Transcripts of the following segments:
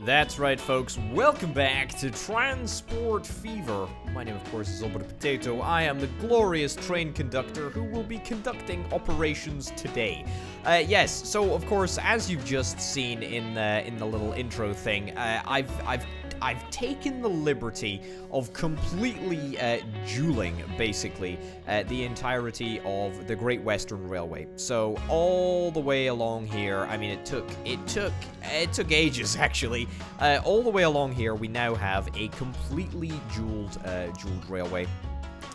That's right, folks. Welcome back to Transport Fever. My name, of course, is Orbital Potato. I am the glorious train conductor who will be conducting operations today. Yes, so of course, as you've just seen in the little intro thing, I've taken the liberty of completely dueling, basically, the entirety of the Great Western Railway. So all the way along here, I mean, it took ages actually. All the way along here, we now have a completely dueled railway.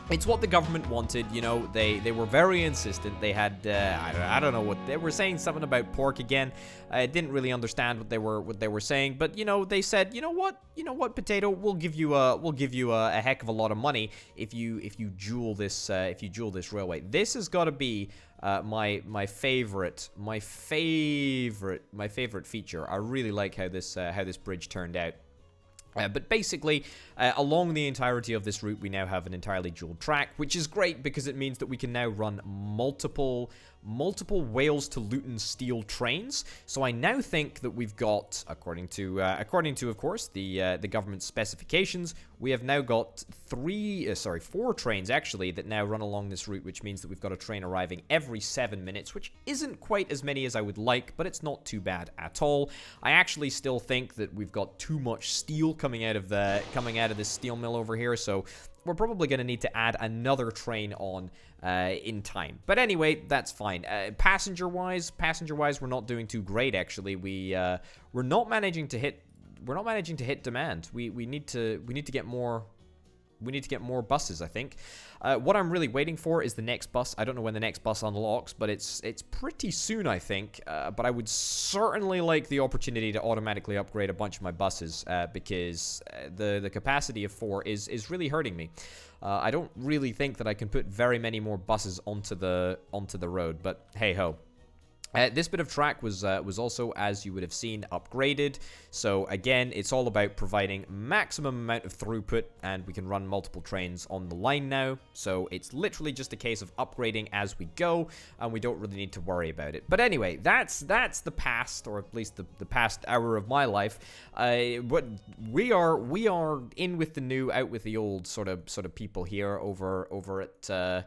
It's what the government wanted, you know. They were very insistent. They had I don't know what they were saying, something about pork again. I didn't really understand what they were saying, but you know, they said, you know what, Potato, we'll give you a heck of a lot of money if you duel this railway. This has got to be my favorite feature. I really like how this bridge turned out. But basically, along the entirety of this route, we now have an entirely dual track, which is great because it means that we can now run multiple Wales to Luton steel trains. So I now think that we've got, according to of course the government specifications, we have now got four trains actually that now run along this route, which means that we've got a train arriving every 7 minutes, which isn't quite as many as I would like, but it's not too bad at all. I actually still think that we've got too much steel coming out of this steel mill over here, so we're probably going to need to add another train on in time. But anyway, that's fine. Passenger-wise, we're not doing too great actually. We're not managing to hit demand. We need to get more. We need to get more buses, I think. What I'm really waiting for is the next bus. I don't know when the next bus unlocks, but it's pretty soon, I think. But I would certainly like the opportunity to automatically upgrade a bunch of my buses because the capacity of 4 is really hurting me. I don't really think that I can put very many more buses onto the road, but hey ho. This bit of track was also, as you would have seen, upgraded. So again, it's all about providing maximum amount of throughput, and we can run multiple trains on the line now. So it's literally just a case of upgrading as we go, and we don't really need to worry about it. But anyway, that's the past, or at least the past hour of my life. What we are in with the new, out with the old sort of people here over at.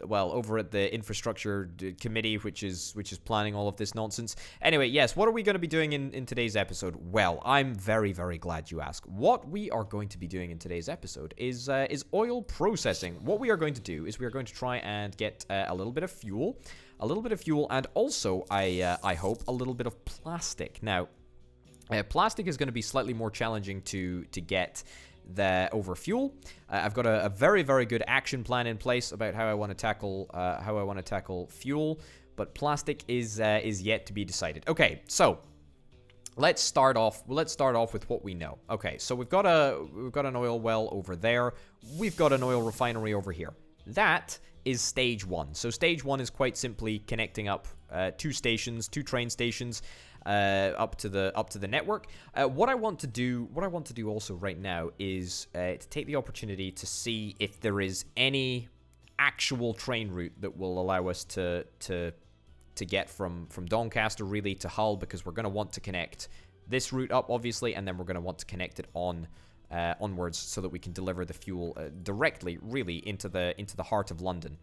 Over at the infrastructure committee, which is planning all of this nonsense. Anyway, yes, what are we going to be doing in today's episode? Well, I'm very, very glad you asked. What we are going to be doing in today's episode is oil processing. What we are going to do is we are going to try and get a little bit of fuel, and also, I hope, a little bit of plastic. Now, plastic is going to be slightly more challenging to get over fuel. I've got a very, very good action plan in place about how I want to tackle fuel, but plastic is yet to be decided. Okay, so let's start off with what we know. Okay, so we've got an oil well over there. We've got an oil refinery over here. That is stage 1. So stage 1 is quite simply connecting up two train stations up to the network. What I want to do also right now is to take the opportunity to see if there is any actual train route that will allow us to get from Doncaster really to Hull, because we're going to want to connect this route up obviously, and then we're going to want to connect it onwards so that we can deliver the fuel directly really into the heart of London.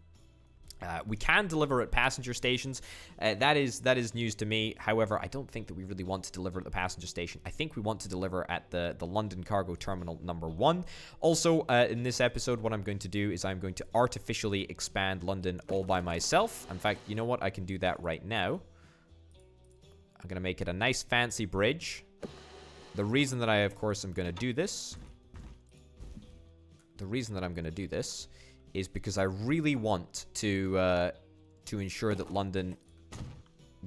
We can deliver at passenger stations. That is news to me. However, I don't think that we really want to deliver at the passenger station. I think we want to deliver at the London Cargo Terminal number 1. Also, in this episode, what I'm going to do is I'm going to artificially expand London all by myself. In fact, you know what? I can do that right now. I'm going to make it a nice fancy bridge. The reason that I'm going to do this is because I really want to ensure that London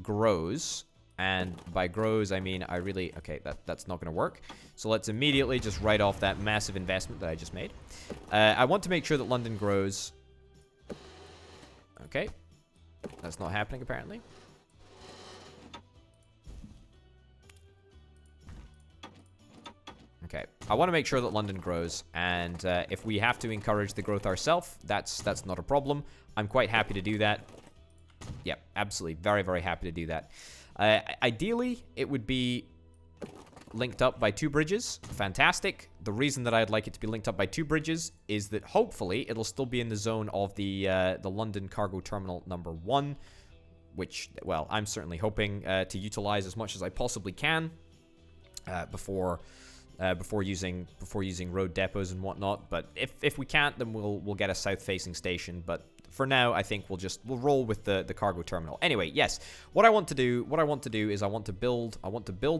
grows, and by grows I mean that's not going to work. So let's immediately just write off that massive investment that I just made. I want to make sure that London grows. Okay, that's not happening apparently. Okay, I want to make sure that London grows, and if we have to encourage the growth ourselves, that's not a problem. I'm quite happy to do that. Yep, absolutely, very, very happy to do that. Ideally, it would be linked up by 2 bridges. Fantastic. The reason that I'd like it to be linked up by 2 bridges is that hopefully it'll still be in the zone of the London Cargo Terminal number 1, which, well, I'm certainly hoping to utilize as much as I possibly can before using road depots and whatnot. But if we can't, then we'll get a south-facing station. But for now, I think we'll roll with the cargo terminal. Anyway, yes, what I want to do is I want to build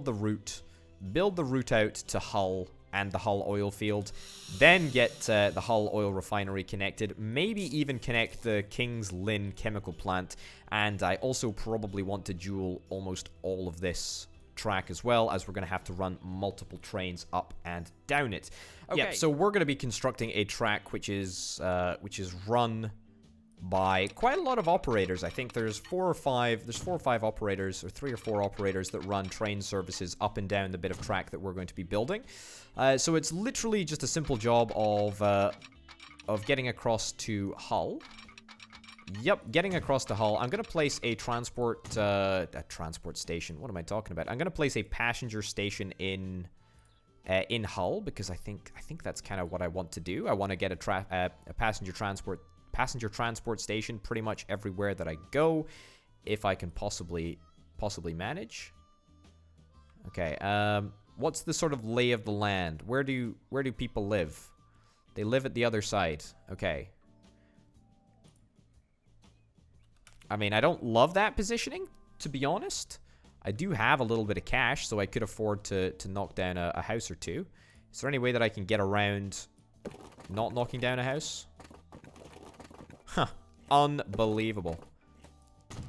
the route out to Hull and the Hull oil field, then get the Hull oil refinery connected, maybe even connect the King's Lynn chemical plant, and I also probably want to dual almost all of this track as well, as we're going to have to run multiple trains up and down it. Okay. Yeah, so we're going to be constructing a track which is run by quite a lot of operators. I think there's 4 or 5 operators, or 3 or 4 operators that run train services up and down the bit of track that we're going to be building. So it's literally just a simple job of getting across to Hull. Yep, getting across to Hull. I'm going to place a transport station. What am I talking about? I'm going to place a passenger station in Hull, because I think that's kind of what I want to do. I want to get a passenger transport station pretty much everywhere that I go, if I can possibly manage. Okay, what's the sort of lay of the land? Where do people live? They live at the other side. Okay. I mean, I don't love that positioning, to be honest. I do have a little bit of cash, so I could afford to knock down a house or 2. Is there any way that I can get around not knocking down a house? Huh. Unbelievable.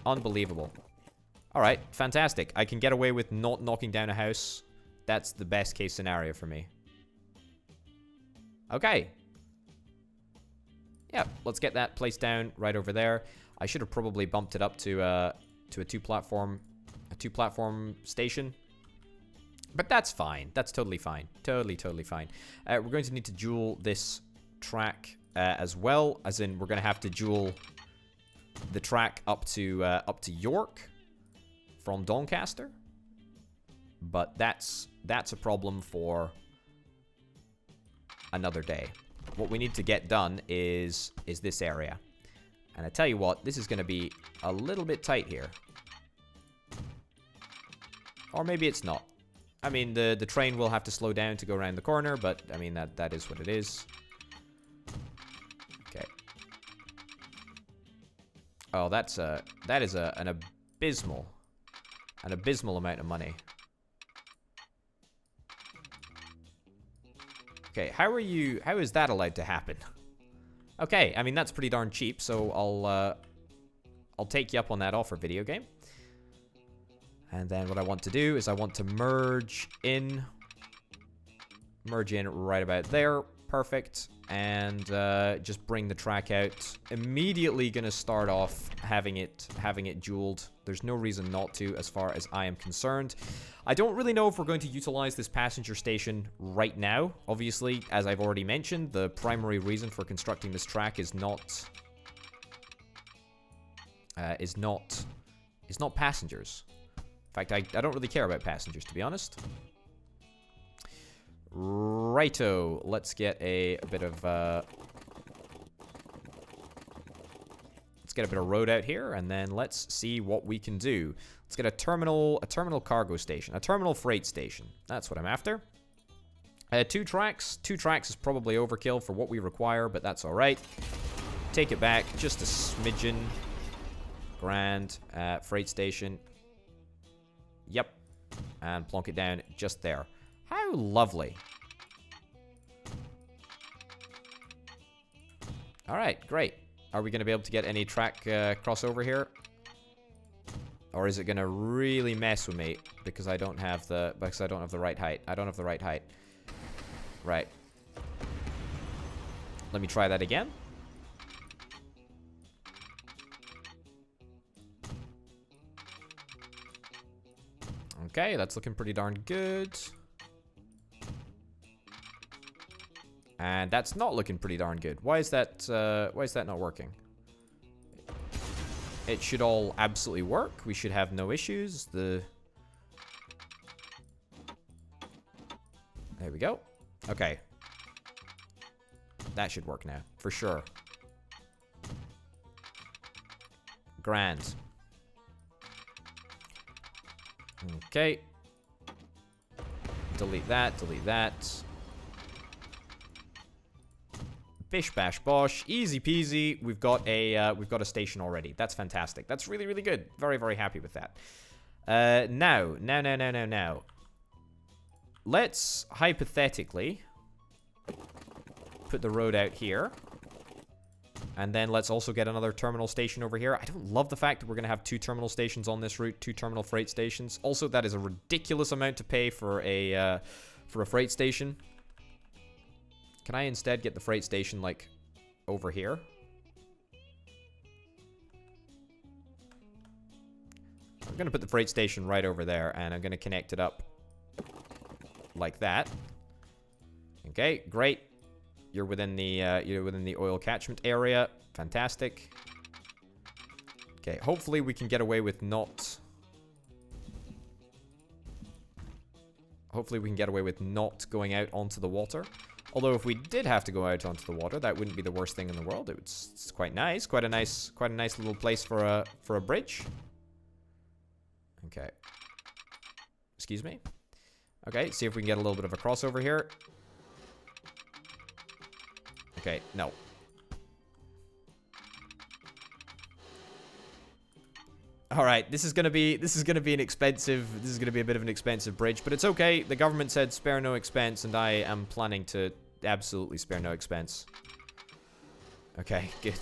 Unbelievable. Alright, fantastic. I can get away with not knocking down a house. That's the best case scenario for me. Okay. Yeah, let's get that placed down right over there. I should have probably bumped it up to a two platform station. But that's fine. That's totally fine. Totally fine. We're going to need to dual this track as well, as in we're going to have to dual the track up to York from Doncaster. But that's a problem for another day. What we need to get done is this area. And I tell you what, this is going to be a little bit tight here. Or maybe it's not. I mean, the train will have to slow down to go around the corner, but I mean, that is what it is. Okay. Oh, that is an abysmal amount of money. Okay, how is that allowed to happen? Okay, I mean, that's pretty darn cheap, so I'll take you up on that offer, video game. And then what I want to do is I want to merge in right about there. Perfect. And just bring the track out. Immediately gonna start off having it dualed. There's no reason not to, as far as I am concerned. I don't really know if we're going to utilize this passenger station right now. Obviously, as I've already mentioned, the primary reason for constructing this track is not passengers. In fact, I don't really care about passengers, to be honest. Righto, let's get a bit of road out here, and then let's see what we can do. Let's get a terminal cargo station, a terminal freight station. That's what I'm after. 2 tracks. 2 tracks is probably overkill for what we require, but that's all right. Take it back just a smidgen. Grand. Freight station. Yep. And plonk it down just there. How lovely. All right, great. Are we going to be able to get any track crossover here? Or is it going to really mess with me because I don't have the right height? I don't have the right height. Right. Let me try that again. Okay, that's looking pretty darn good. And that's not looking pretty darn good. Why is that not working? It should all absolutely work. We should have no issues. There we go. Okay. That should work now, for sure. Grand. Okay. Delete that, delete that. Bish bash bosh, easy peasy. We've got a station already. That's fantastic. That's really, really good. Very, very happy with that. Now. Let's hypothetically put the road out here. And then let's also get another terminal station over here. I don't love the fact that we're going to have 2 terminal stations on this route, 2 terminal freight stations. Also, that is a ridiculous amount to pay for a freight station. Can I instead get the freight station, like, over here? I'm going to put the freight station right over there, and I'm going to connect it up like that. Okay, great. You're within the oil catchment area. Fantastic. Okay, hopefully we can get away with not... Hopefully we can get away with not going out onto the water. Although if we did have to go out onto the water, that wouldn't be the worst thing in the world. It's quite nice. Quite a nice little place for a bridge. Okay. Excuse me. Okay, see if we can get a little bit of a crossover here. Okay, no. All right, this is gonna be an expensive. This is gonna be a bit of an expensive bridge, but it's okay. The government said spare no expense, and I am planning to absolutely spare no expense. Okay, good.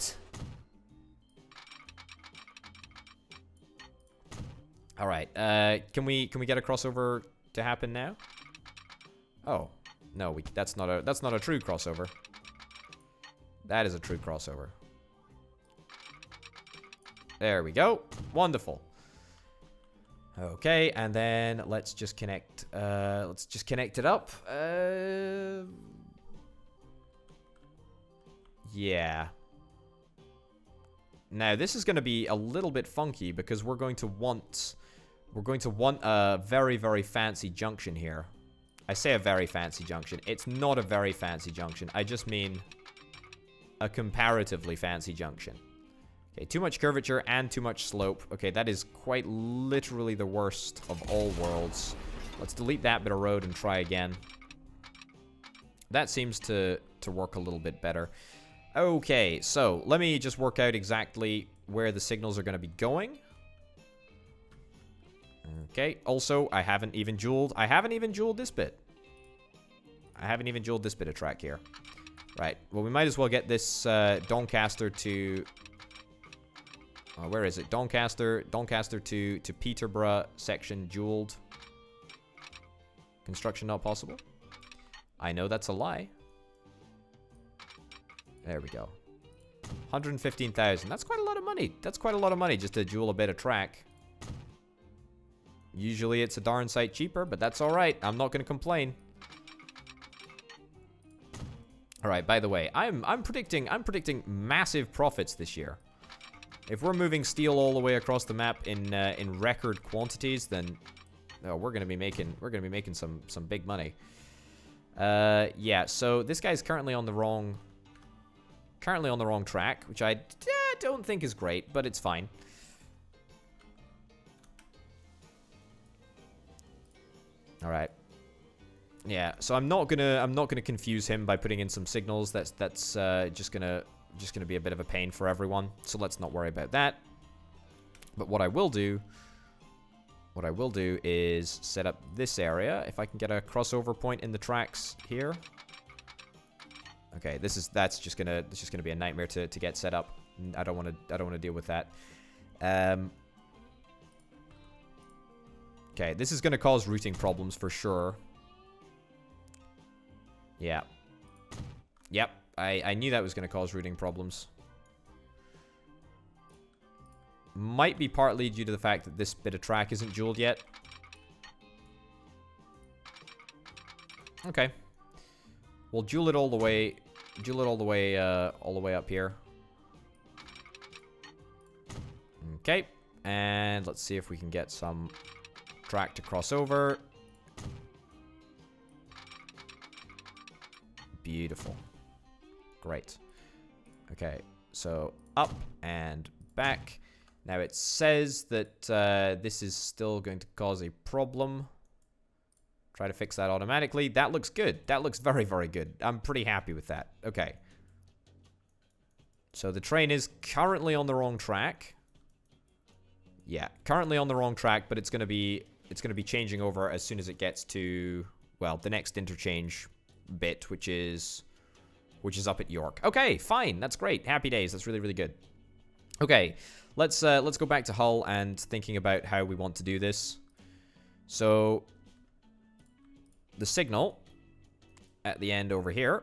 All right, can we get a crossover to happen now? Oh, no, that's not a true crossover. That is a true crossover. There we go. Wonderful. Okay, and then let's just connect it up. Yeah. Now this is going to be a little bit funky because we're going to want a very, very fancy junction here. I say a very fancy junction. It's not a very fancy junction. I just mean a comparatively fancy junction. Okay, too much curvature and too much slope. Okay, that is quite literally the worst of all worlds. Let's delete that bit of road and try again. That seems to work a little bit better. Okay, so let me just work out exactly where the signals are going to be going. Okay, also, I haven't even jeweled this bit. I haven't even jeweled this bit of track here. Right, well, we might as well get this Doncaster to... where is it? Doncaster to Peterborough section jeweled. Construction not possible? I know that's a lie. There we go. 115,000. That's quite a lot of money. That's quite a lot of money just to jewel a bit of track. Usually it's a darn sight cheaper, but that's alright. I'm not going to complain. Alright, by the way, I'm predicting massive profits this year. If we're moving steel all the way across the map in record quantities, then we're gonna be making some big money. Yeah. So this guy's currently on the wrong track, which I don't think is great, but it's fine. All right. Yeah. So I'm not gonna confuse him by putting in some signals. That's just gonna be a bit of a pain for everyone, so let's not worry about that. But what I will do is set up this area. If I can get a crossover point in the tracks here. Okay, that's just gonna be a nightmare to get set up. I don't want to deal with that. Okay, this is gonna cause routing problems for sure. Yeah. Yep. I knew that was going to cause routing problems. Might be partly due to the fact that this bit of track isn't jeweled yet. Okay. We'll jewel it all the way. Jewel it all the way up here. Okay. And let's see if we can get some track to cross over. Beautiful. Great. Okay, so up and back. Now it says that this is still going to cause a problem. Try to fix that automatically. That looks good. That looks very, very good. I'm pretty happy with that. Okay. So the train is currently on the wrong track. Yeah, currently on the wrong track, but it's gonna be changing over as soon as it gets to, well, the next interchange bit, which is up at York. Okay, fine. That's great. Happy days. That's really, really good. Okay, let's go back to Hull and thinking about how we want to do this. So the signal at the end over here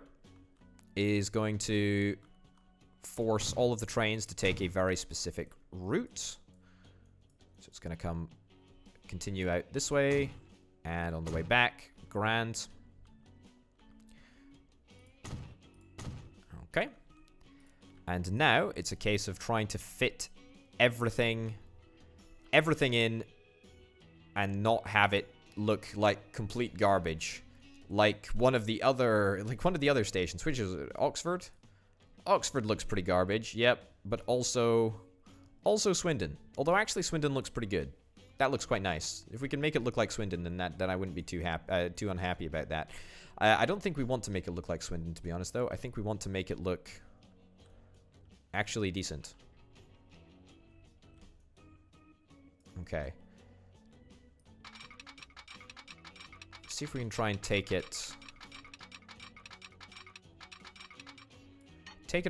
is going to force all of the trains to take a very specific route. So it's going to continue out this way, and on the way back, grand. Okay. And now it's a case of trying to fit everything in and not have it look like complete garbage, like one of the other stations, which is Oxford. Oxford looks pretty garbage, yep, but also Swindon. Although actually Swindon looks pretty good. That looks quite nice. If we can make it look like Swindon, then I wouldn't be too unhappy about that. I don't think we want to make it look like Swindon, to be honest, though. I think we want to make it look actually decent. Okay. See if we can try and take it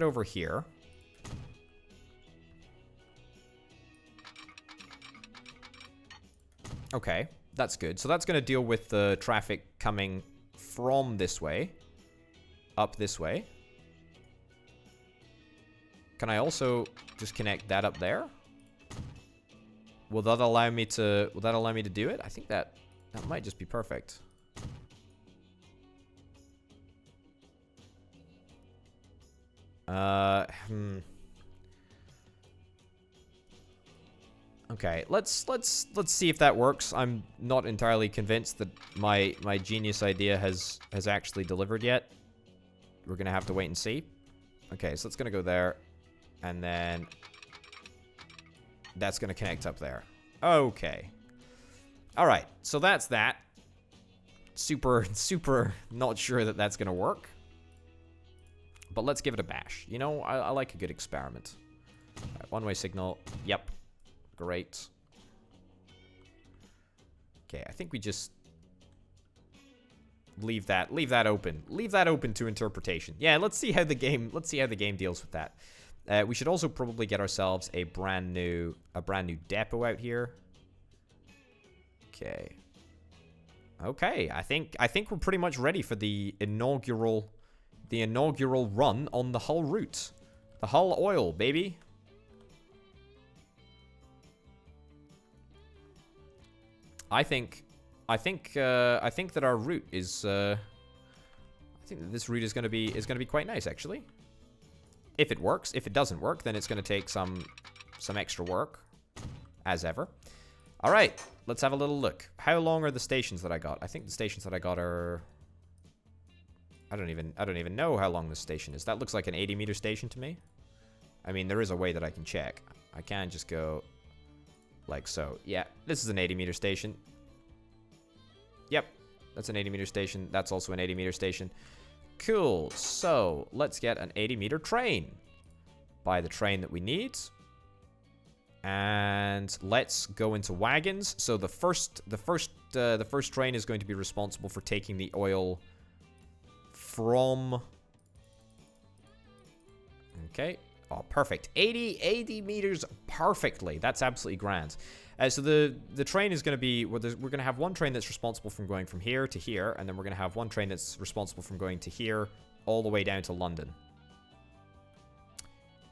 over here. Okay, that's good. So that's going to deal with the traffic coming from this way, up this way. Can I also just connect that up there? Will that allow me to do it? I think that might just be perfect. Okay, let's see if that works. I'm not entirely convinced that my genius idea has actually delivered yet. We're gonna have to wait and see. Okay, so it's gonna go there, and then that's gonna connect up there. Okay. All right, so that's that. Super not sure that that's gonna work. But let's give it a bash. You know, I like a good experiment. Right, one-way signal. Yep. Great. Okay, I think we just leave that open. Leave that open to interpretation. Yeah, let's see how the game deals with that. We should also probably get ourselves a brand new depot out here. Okay. Okay, I think we're pretty much ready for the inaugural run on the Hull route. The Hull oil, baby. I think that our route is I think that this route is going to be quite nice, actually. If it works. If it doesn't work, then it's going to take some extra work, as ever. All right, let's have a little look. How long are the stations that I got? I think the stations that I got are, I don't even know how long this station is. That looks like an 80-meter station to me. I mean, there is a way that I can check. I can just go like so. Yeah, this is an 80-meter station. Yep, that's an 80-meter station. That's also an 80-meter station. Cool. So let's get an 80-meter train. Buy the train that we need. And let's go into wagons. So the first train is going to be responsible for taking the oil from. Okay. Oh, perfect. 80 meters perfectly. That's absolutely grand. So the train is going to be, we're going to have one train that's responsible from going from here to here, and then we're going to have one train that's responsible from going to here all the way down to London.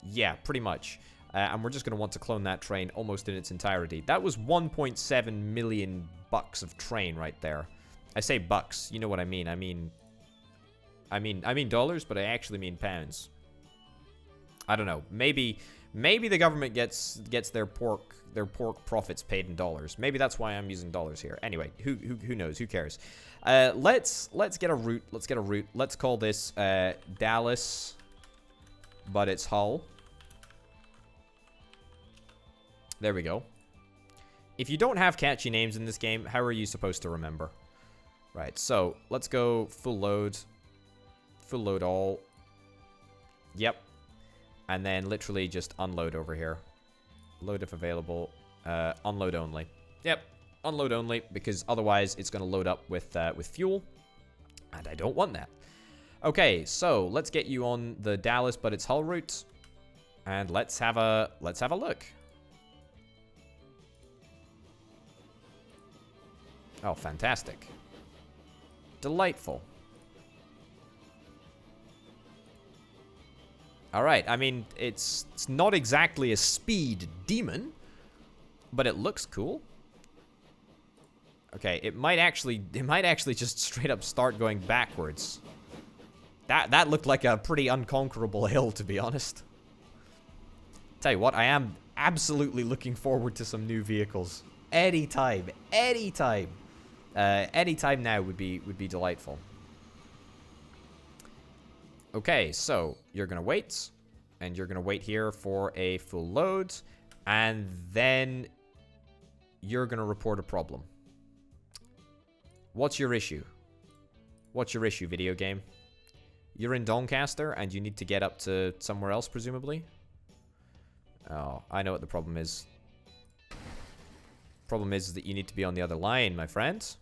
Yeah, pretty much. And we're just going to want to clone that train almost in its entirety. That was 1.7 million bucks of train right there. I say bucks, you know what I mean. I mean dollars, but I actually mean pounds. I don't know. Maybe Maybe the government gets their pork profits paid in dollars. Maybe that's why I'm using dollars here. Anyway, who knows? Who cares? Let's get a route. Let's get a route. Let's call this Dallas, but it's Hull. There we go. If you don't have catchy names in this game, how are you supposed to remember? Right, so let's go full load. Full load all. Yep. And then literally just unload over here. Load if available. Unload only. Yep. Unload only, because otherwise it's going to load up with fuel. And I don't want that. Okay, so let's get you on the Dallas, but it's Hull route. And let's have a look. Oh, fantastic. Delightful. Alright, I mean, it's not exactly a speed demon, but it looks cool. Okay, it might actually just straight up start going backwards. That looked like a pretty unconquerable hill, to be honest. Tell you what, I am absolutely looking forward to some new vehicles. Anytime. Anytime now would be delightful. Okay, so you're gonna wait, and you're gonna wait here for a full load, and then you're gonna report a problem. What's your issue? What's your issue, video game? You're in Doncaster, and you need to get up to somewhere else, presumably? Oh, I know what the problem is. Problem is that you need to be on the other line, my friend.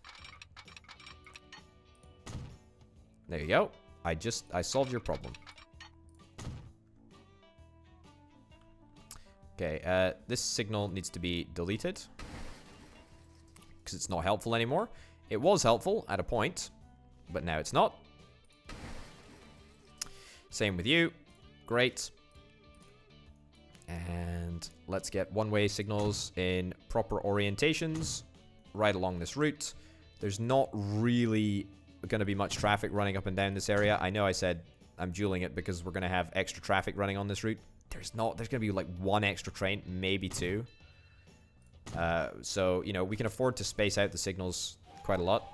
There you go. I solved your problem. Okay, this signal needs to be deleted. Because it's not helpful anymore. It was helpful at a point, but now it's not. Same with you. Great. And let's get one-way signals in proper orientations right along this route. There's not really going to be much traffic running up and down this area. I know I said I'm dueling it because we're going to have extra traffic running on this route. There's not. There's going to be like one extra train, maybe two. So, you know, we can afford to space out the signals quite a lot.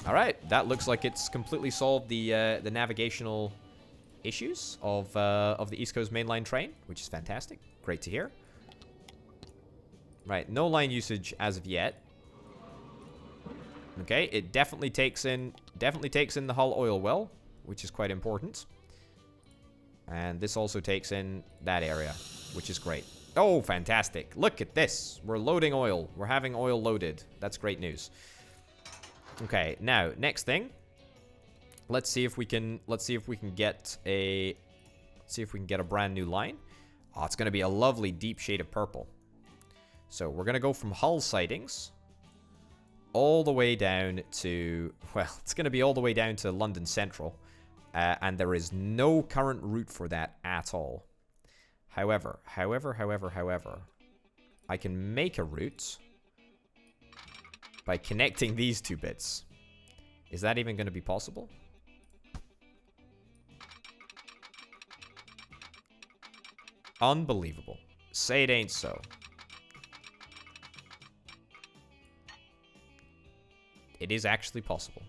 All right, that looks like it's completely solved the navigational issues of the East Coast mainline train, which is fantastic. Great to hear. Right, no line usage as of yet. Okay, it definitely takes in the Hull oil well, which is quite important. And this also takes in that area, which is great. Oh, fantastic. Look at this. We're loading oil. We're having oil loaded. That's great news. Okay, now, next thing. Let's see if we can get a brand new line. Oh, it's going to be a lovely deep shade of purple. So, we're going to go from Hull sidings all the way down to, well, it's going to be all the way down to London Central. And there is no current route for that at all. However, I can make a route by connecting these two bits. Is that even going to be possible? Unbelievable. Say it ain't so. It is actually possible.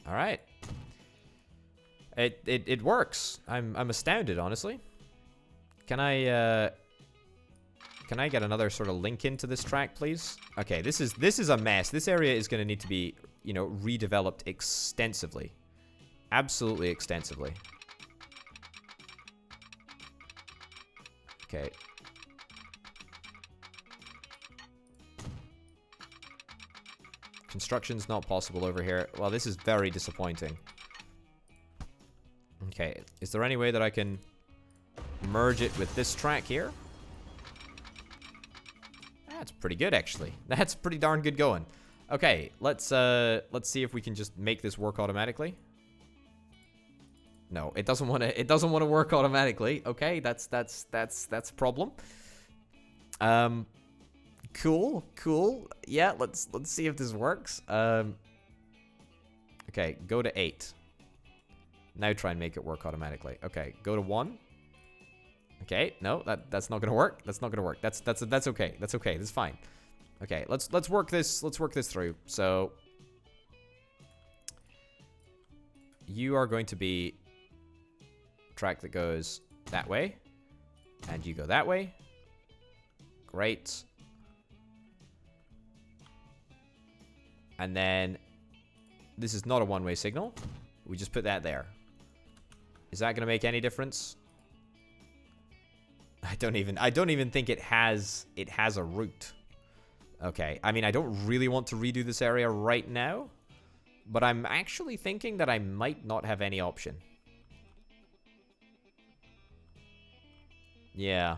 All right. It works. I'm astounded, honestly. Can I get another sort of link into this track, please? Okay, this is a mess. This area is going to need to be, you know, redeveloped extensively. Absolutely extensively. Okay. Construction's not possible over here. Well, this is very disappointing. Okay, is there any way that I can merge it with this track here? That's pretty good, actually. That's pretty darn good going. Okay, let's see if we can just make this work automatically. No, it doesn't want to work automatically. Okay, that's a problem. Cool, cool. Yeah, let's see if this works. Okay, go to 8. Now try and make it work automatically. Okay, go to 1. Okay, no, that's not gonna work. That's not gonna work. That's okay. That's okay. That's fine. Okay, let's work this. Let's work this through. So you are going to be track that goes that way, and you go that way. Great. And then this is not a one-way signal. We just put that there. Is that going to make any difference? I don't even think it has a route. Okay. I mean, I don't really want to redo this area right now, but I'm actually thinking that I might not have any option. Yeah.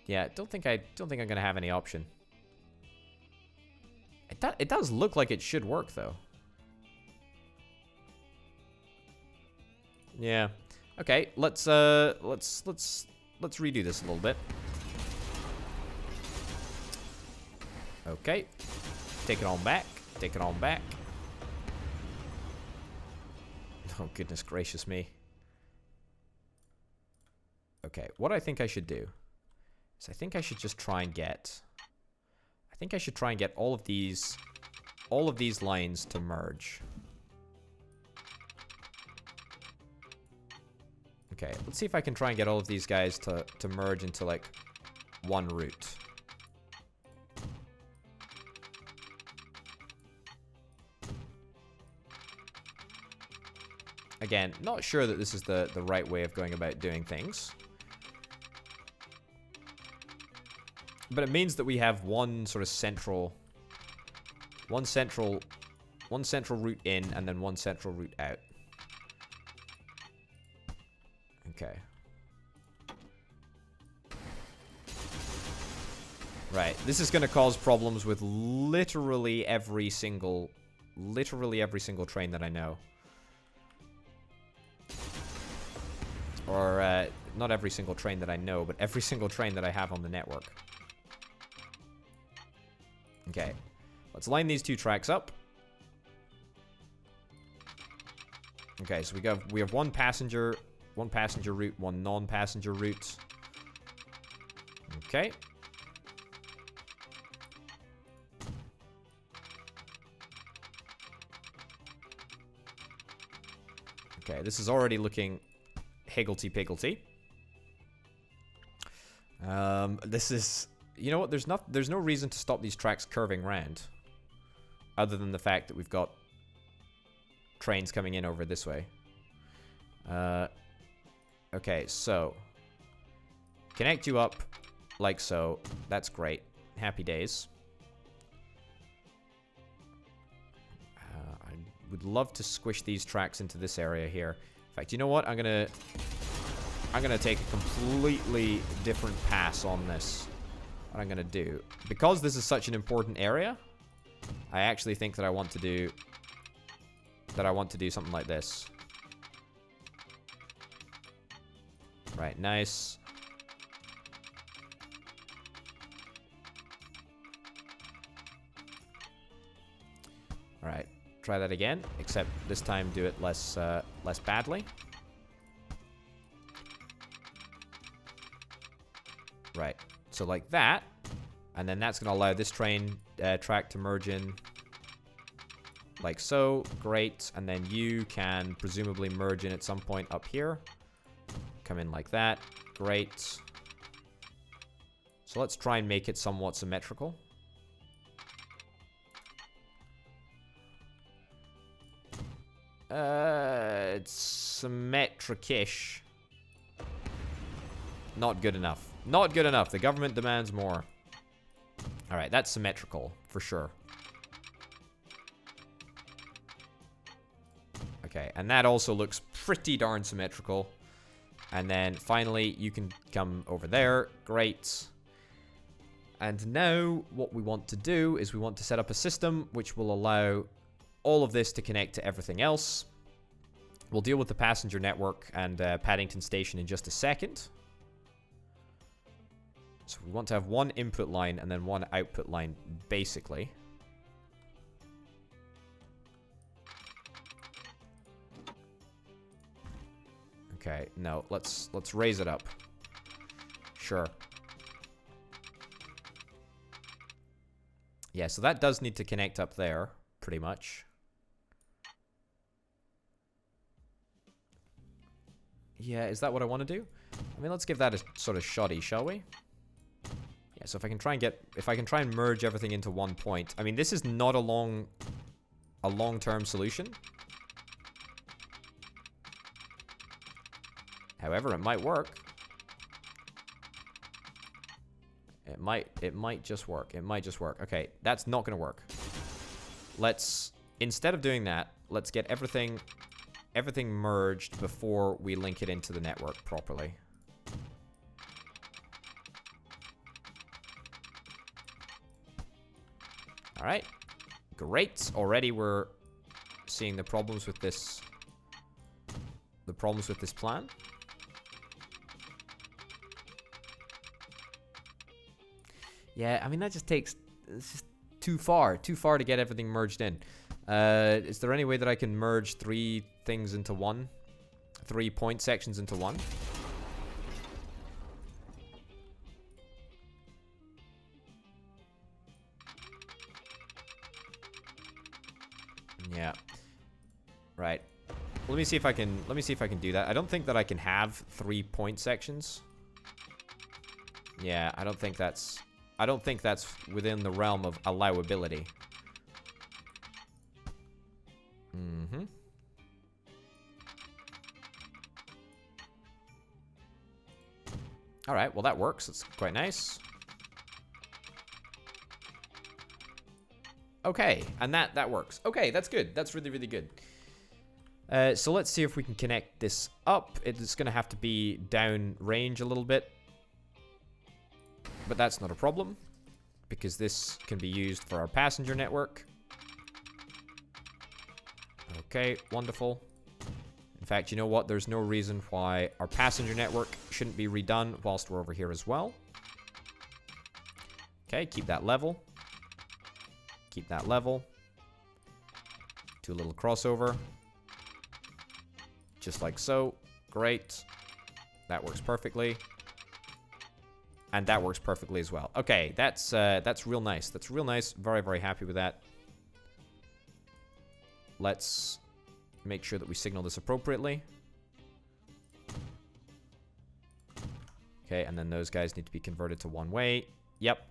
Yeah, I don't think I'm going to have any option. It does look like it should work, though. Yeah. Okay, let's redo this a little bit. Okay. Take it on back. Take it on back. Oh, goodness gracious me. Okay, what I think I should do is I think I should just try and get... I think I should try and get all of these lines to merge. Okay, let's see if I can try and get all of these guys to merge into, like, one route. Again, not sure that this is the right way of going about doing things. But it means that we have one sort of central route in and then one central route out. Okay. Right. This is going to cause problems with literally every single train that I know. Or not every single train that I know, but every single train that I have on the network. Okay, let's line these two tracks up. Okay, so we have one passenger route, one non-passenger route. Okay. Okay, this is already looking higgledy-piggledy. This is... You know what? There's no reason to stop these tracks curving round. Other than the fact that we've got trains coming in over this way. Okay, so. Connect you up like so. That's great. Happy days. I would love to squish these tracks into this area here. In fact, you know what? I'm gonna take a completely different pass on this. What I'm gonna do, because this is such an important area, I actually think that I want to do something like this. Right, nice. All right, try that again, except this time do it less badly. Right. So like that, and then that's going to allow this train track to merge in like so. Great. And then you can presumably merge in at some point up here. Come in like that. Great. So let's try and make it somewhat symmetrical. It's symmetric-ish. Not good enough. Not good enough. The government demands more. Alright, that's symmetrical, for sure. Okay, and that also looks pretty darn symmetrical. And then, finally, you can come over there. Great. And now, what we want to do is we want to set up a system which will allow all of this to connect to everything else. We'll deal with the passenger network and Paddington Station in just a second. So we want to have one input line and then one output line, basically. Okay, no, let's raise it up. Sure. Yeah, so that does need to connect up there, pretty much. Yeah, is that what I want to do? I mean, let's give that a sort of shoddy, shall we? Yeah, so if I can try and merge everything into one point. I mean, this is not a long-term solution. However, it might work. It might just work. It might just work. Okay, that's not going to work. Instead of doing that, let's get everything merged before we link it into the network properly. All right. Great. Already we're seeing the problems with this plan. Yeah, I mean, that just it's just too far to get everything merged in. Is there any way that I can merge 3 things into one? 3 point sections into one? Yeah. Right. Let me see if I can do that. I don't think that I can have 3 point sections. Yeah, I don't think that's within the realm of allowability. Mm-hmm. All right, well, that works. It's quite nice. Okay, and that works. Okay, that's good. That's really, really good. So let's see if we can connect this up. It's going to have to be down range a little bit. But that's not a problem, because this can be used for our passenger network. Okay, wonderful. In fact, you know what? There's no reason why our passenger network shouldn't be redone whilst we're over here as well. Okay, keep that level. Keep that level. Do a little crossover. Just like so. Great. That works perfectly. And that works perfectly as well. Okay, that's real nice. That's real nice. Very, very happy with that. Let's make sure that we signal this appropriately. Okay, and then those guys need to be converted to one way. Yep.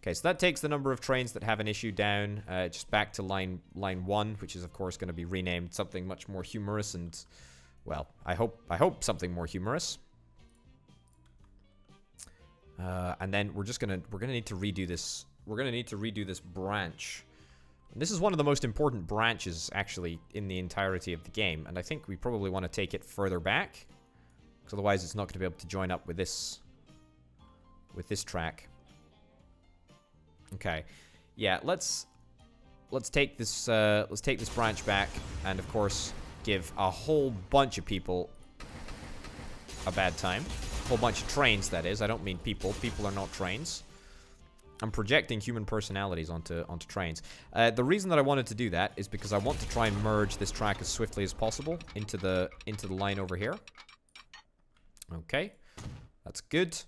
Okay, so that takes the number of trains that have an issue down just back to line 1, which is of course going to be renamed something much more humorous and, well, I hope something more humorous. And then we're gonna need to redo this. We're gonna need to redo this branch. And this is one of the most important branches actually in the entirety of the game, and I think we probably want to take it further back, because otherwise it's not going to be able to join up with this track. Okay, yeah, let's take this branch back, and of course give a whole bunch of people a bad time. A whole bunch of trains, that is. I don't mean people. People are not trains. I'm projecting human personalities onto trains. The reason that I wanted to do that is because I want to try and merge this track as swiftly as possible into the line over here. Okay, that's good.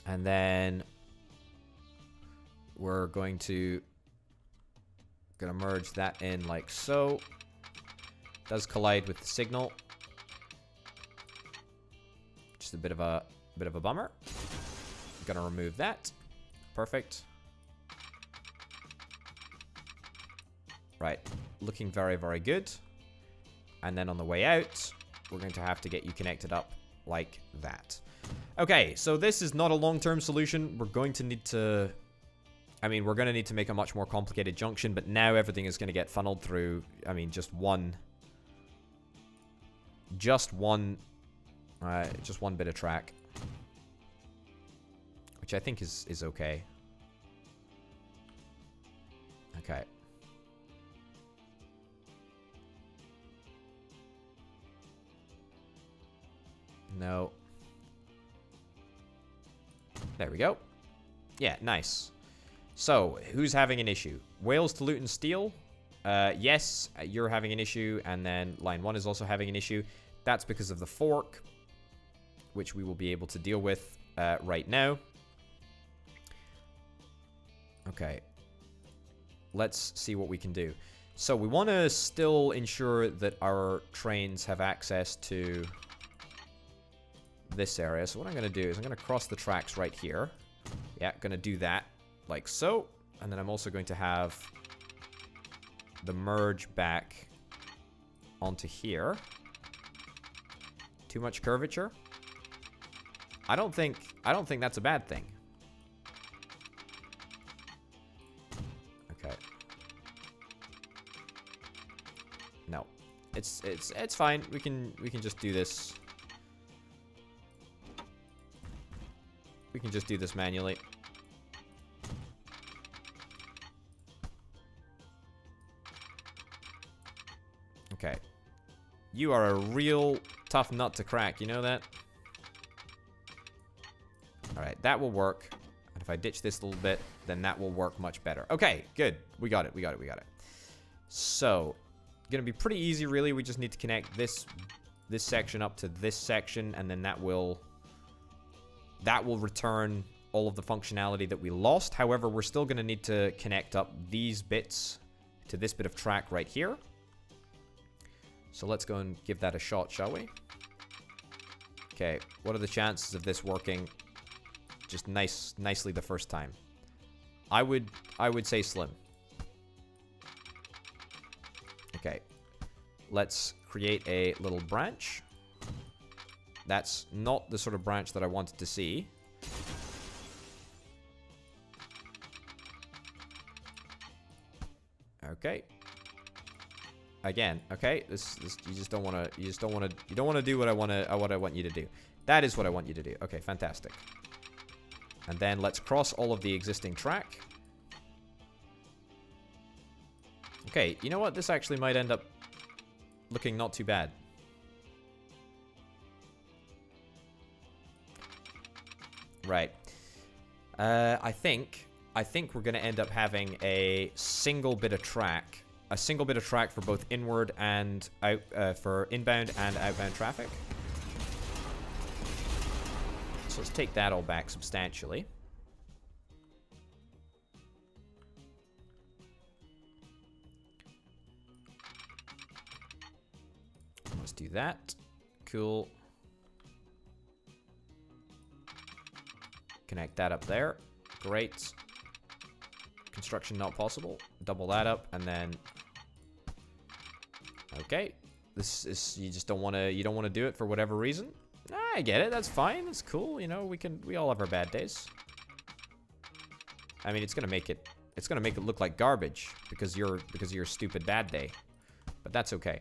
And then we're gonna merge that in like so. Does collide with the signal. Just a bit of a bummer. I'm gonna remove that. Perfect. Right, looking very, very good. And then on the way out, we're going to have to get you connected up like that. Okay, so this is not a long-term solution. We're going to need to... I mean, we're going to need to make a much more complicated junction, but now everything is going to get funneled through, I mean, just one bit of track. Which I think is okay. Okay. No. There we go. Yeah, nice. So, who's having an issue? Wales to Luton Steel. Yes, you're having an issue. And then line 1 is also having an issue. That's because of the fork, which we will be able to deal with right now. Okay. Let's see what we can do. So we want to still ensure that our trains have access to this area. So what I'm going to do is I'm going to cross the tracks right here. Yeah, going to do that like so. And then I'm also going to have the merge back onto here. Too much curvature? I don't think that's a bad thing. Okay. No. It's fine. We can just do this. We can just do this manually. Okay. You are a real tough nut to crack, you know that? Alright, that will work. And if I ditch this a little bit, then that will work much better. Okay, good. We got it. So, gonna be pretty easy, really. We just need to connect this section up to this section, and then that will return all of the functionality that we lost. However, we're still gonna need to connect up these bits to this bit of track right here. So let's go and give that a shot, shall we? Okay, what are the chances of this working just nicely the first time? I would say slim. Okay, let's create a little branch. That's not the sort of branch that I wanted to see. Okay. Again, okay, this you don't want to do what I want you to do. That is what I want you to do. Okay, fantastic. And then let's cross all of the existing track. Okay, you know what? This actually might end up looking not too bad. Right. I think we're going to end up having a single bit of track. A single bit of track for both inward and out, for inbound and outbound traffic. So let's take that all back substantially. Let's do that. Cool. Connect that up there. Great. Construction not possible. Double that up and then... Okay. This is... You just don't want to... You don't want to do it for whatever reason. I get it. That's fine. That's cool. You know, we all have our bad days. I mean, it's going to make it... It's going to make it look like garbage because of your stupid bad day. But that's okay.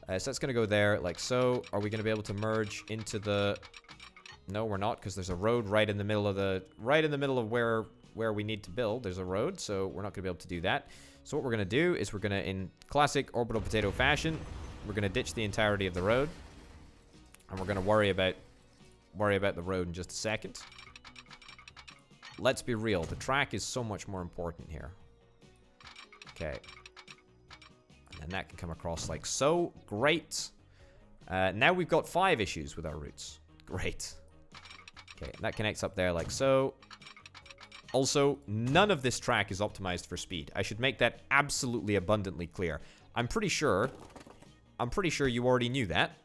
So that's going to go there like so. Are we going to be able to merge into the... No, we're not, because there's a road right in the middle of the... Right in the middle of where we need to build. There's a road, so we're not going to be able to do that. So what we're going to do is we're going to, in classic Orbital Potato fashion, we're going to ditch the entirety of the road. And we're going to worry about the road in just a second. Let's be real. The track is so much more important here. Okay. And then that can come across like so. Great. Now we've got 5 issues with our routes. Great. Okay, and that connects up there like so. Also, none of this track is optimized for speed. I should make that absolutely abundantly clear. I'm pretty sure you already knew that.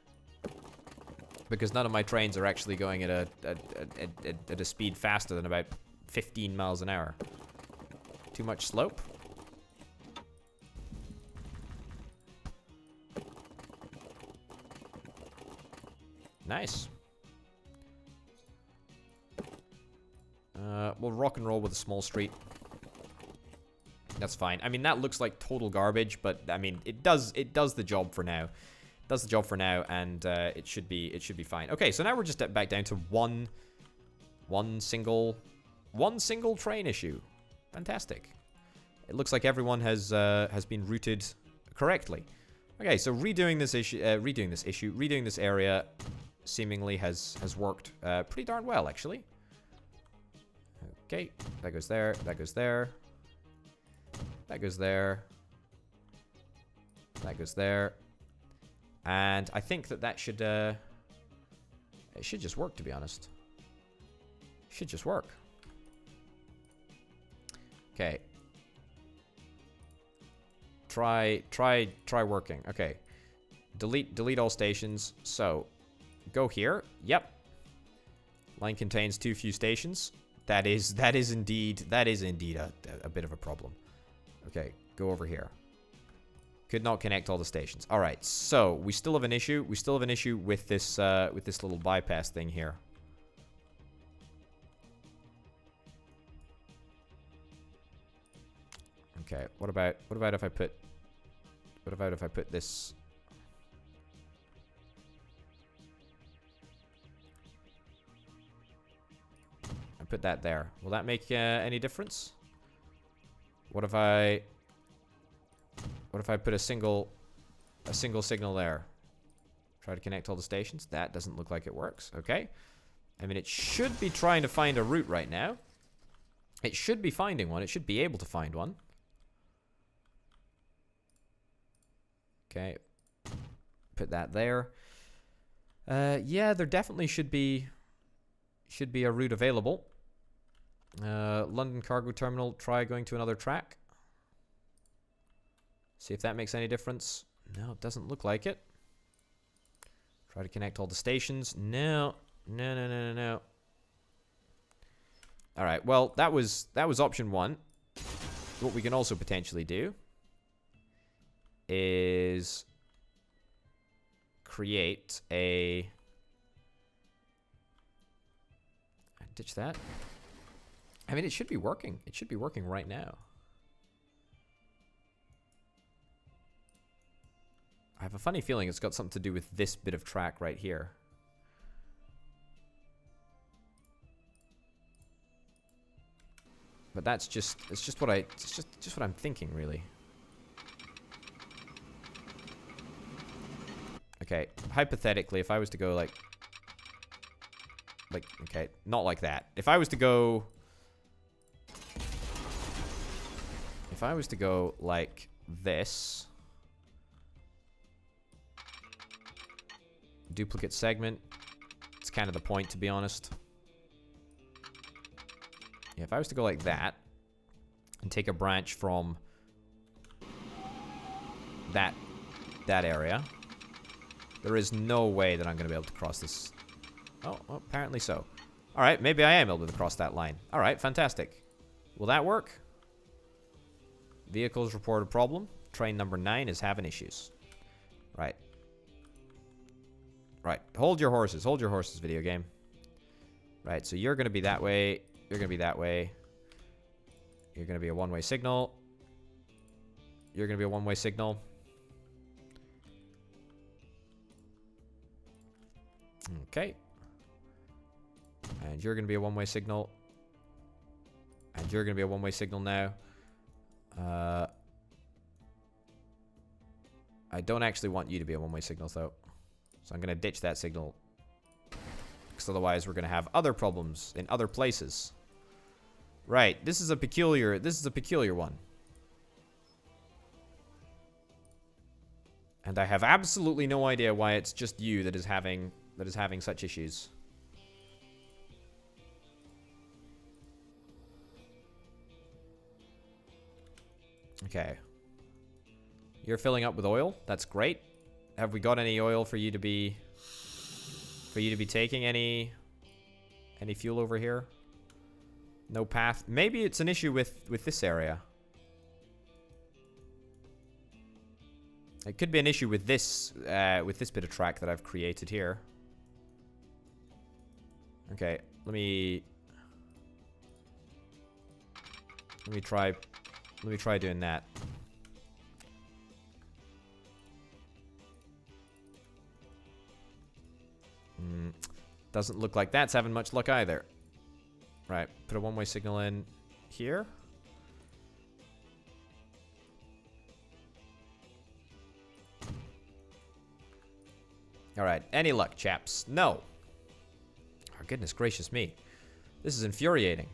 Because none of my trains are actually going at a speed faster than about 15 miles an hour. Too much slope. Nice. We'll rock and roll with a small street. That's fine. I mean, that looks like total garbage, but I mean, it does the job for now. It does the job for now, and it should be fine. Okay, so now we're just back down to one single train issue. Fantastic. It looks like everyone has been routed correctly. Okay, so redoing this area seemingly has worked pretty darn well, actually. Okay, that goes there, that goes there. That goes there. That goes there. And I think that should, it should just work, to be honest. Should just work. Okay. Try working. Okay. Delete all stations. So, go here. Yep. Line contains too few stations. That is indeed a bit of a problem. Okay, go over here. Could not connect all the stations. All right, so we still have an issue. We still have an issue with this little bypass thing here. Okay, what about if I put this? I put that there. Will that make any difference? What if I put a single signal there? Try to connect all the stations. That doesn't look like it works. Okay. I mean, it should be trying to find a route right now. It should be finding one. It should be able to find one. Okay. Put that there. Yeah, there definitely should be a route available. London Cargo Terminal, try going to another track. See if that makes any difference. No, it doesn't look like it. Try to connect all the stations. No. No. Alright, well, that was option one. What we can also potentially do is create a... Ditch that. I mean, it should be working. It should be working right now. I have a funny feeling it's got something to do with this bit of track right here. But that's just what I'm thinking, really. Okay, hypothetically, if I was to go like okay, not like that. If I was to go like this, duplicate segment, it's kind of the point, to be honest. Yeah, if I was to go like that and take a branch from that area, there is no way that I'm going to be able to cross this. Oh, well, apparently so. All right, maybe I am able to cross that line. All right, fantastic. Will that work? Vehicles report a problem. Train number 9 is having issues. Right. Right. Hold your horses, video game. Right, so you're going to be that way. You're going to be that way. You're going to be a one-way signal. You're going to be a one-way signal. Okay. And you're going to be a one-way signal. And you're going to be a one-way signal now. I don't actually want you to be a one-way signal, though. So I'm going to ditch that signal. Because otherwise we're going to have other problems in other places. Right. This is a peculiar one. And I have absolutely no idea why it's just you that is having such issues. Okay. You're filling up with oil. That's great. Have we got any oil for you to be taking any fuel over here? No path. Maybe it's an issue with this area. It could be an issue with this bit of track that I've created here. Okay, let me try doing that. Doesn't look like that's having much luck either. Right, put a one-way signal in here. Alright, any luck, chaps? No. Oh, goodness gracious me. This is infuriating.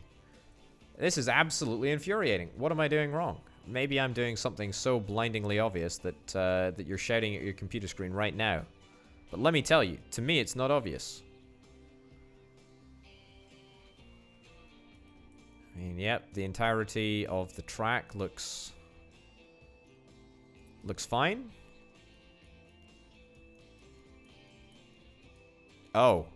This is absolutely infuriating. What am I doing wrong? Maybe I'm doing something so blindingly obvious that that you're shouting at your computer screen right now. But let me tell you, to me it's not obvious. I mean, yep, the entirety of the track looks fine. Oh.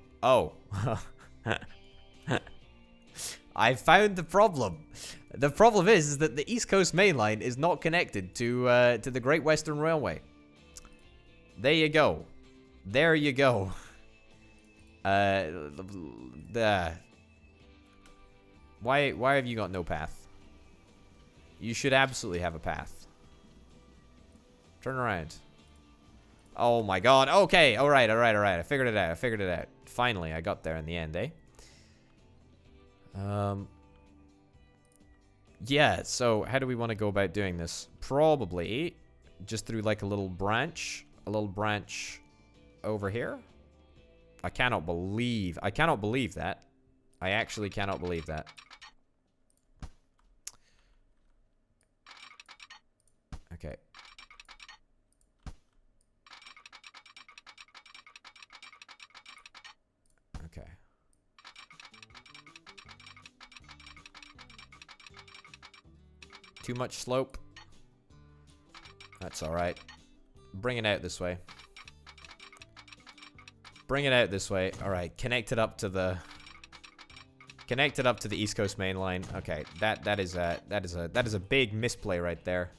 I found the problem. The problem is that the East Coast Main Line is not connected to the Great Western Railway. There you go. There you go. Why have you got no path? You should absolutely have a path. Turn around. Oh my god. Okay. Alright. I figured it out. Finally, I got there in the end, eh? Yeah, so how do we want to go about doing this? Probably just through like a little branch over here. I cannot believe that. I actually cannot believe that. Okay. Okay. Too much slope. That's alright. Bring it out this way. Bring it out this way. Alright, connect it up to the East Coast Main Line. Okay, that is a big misplay right there.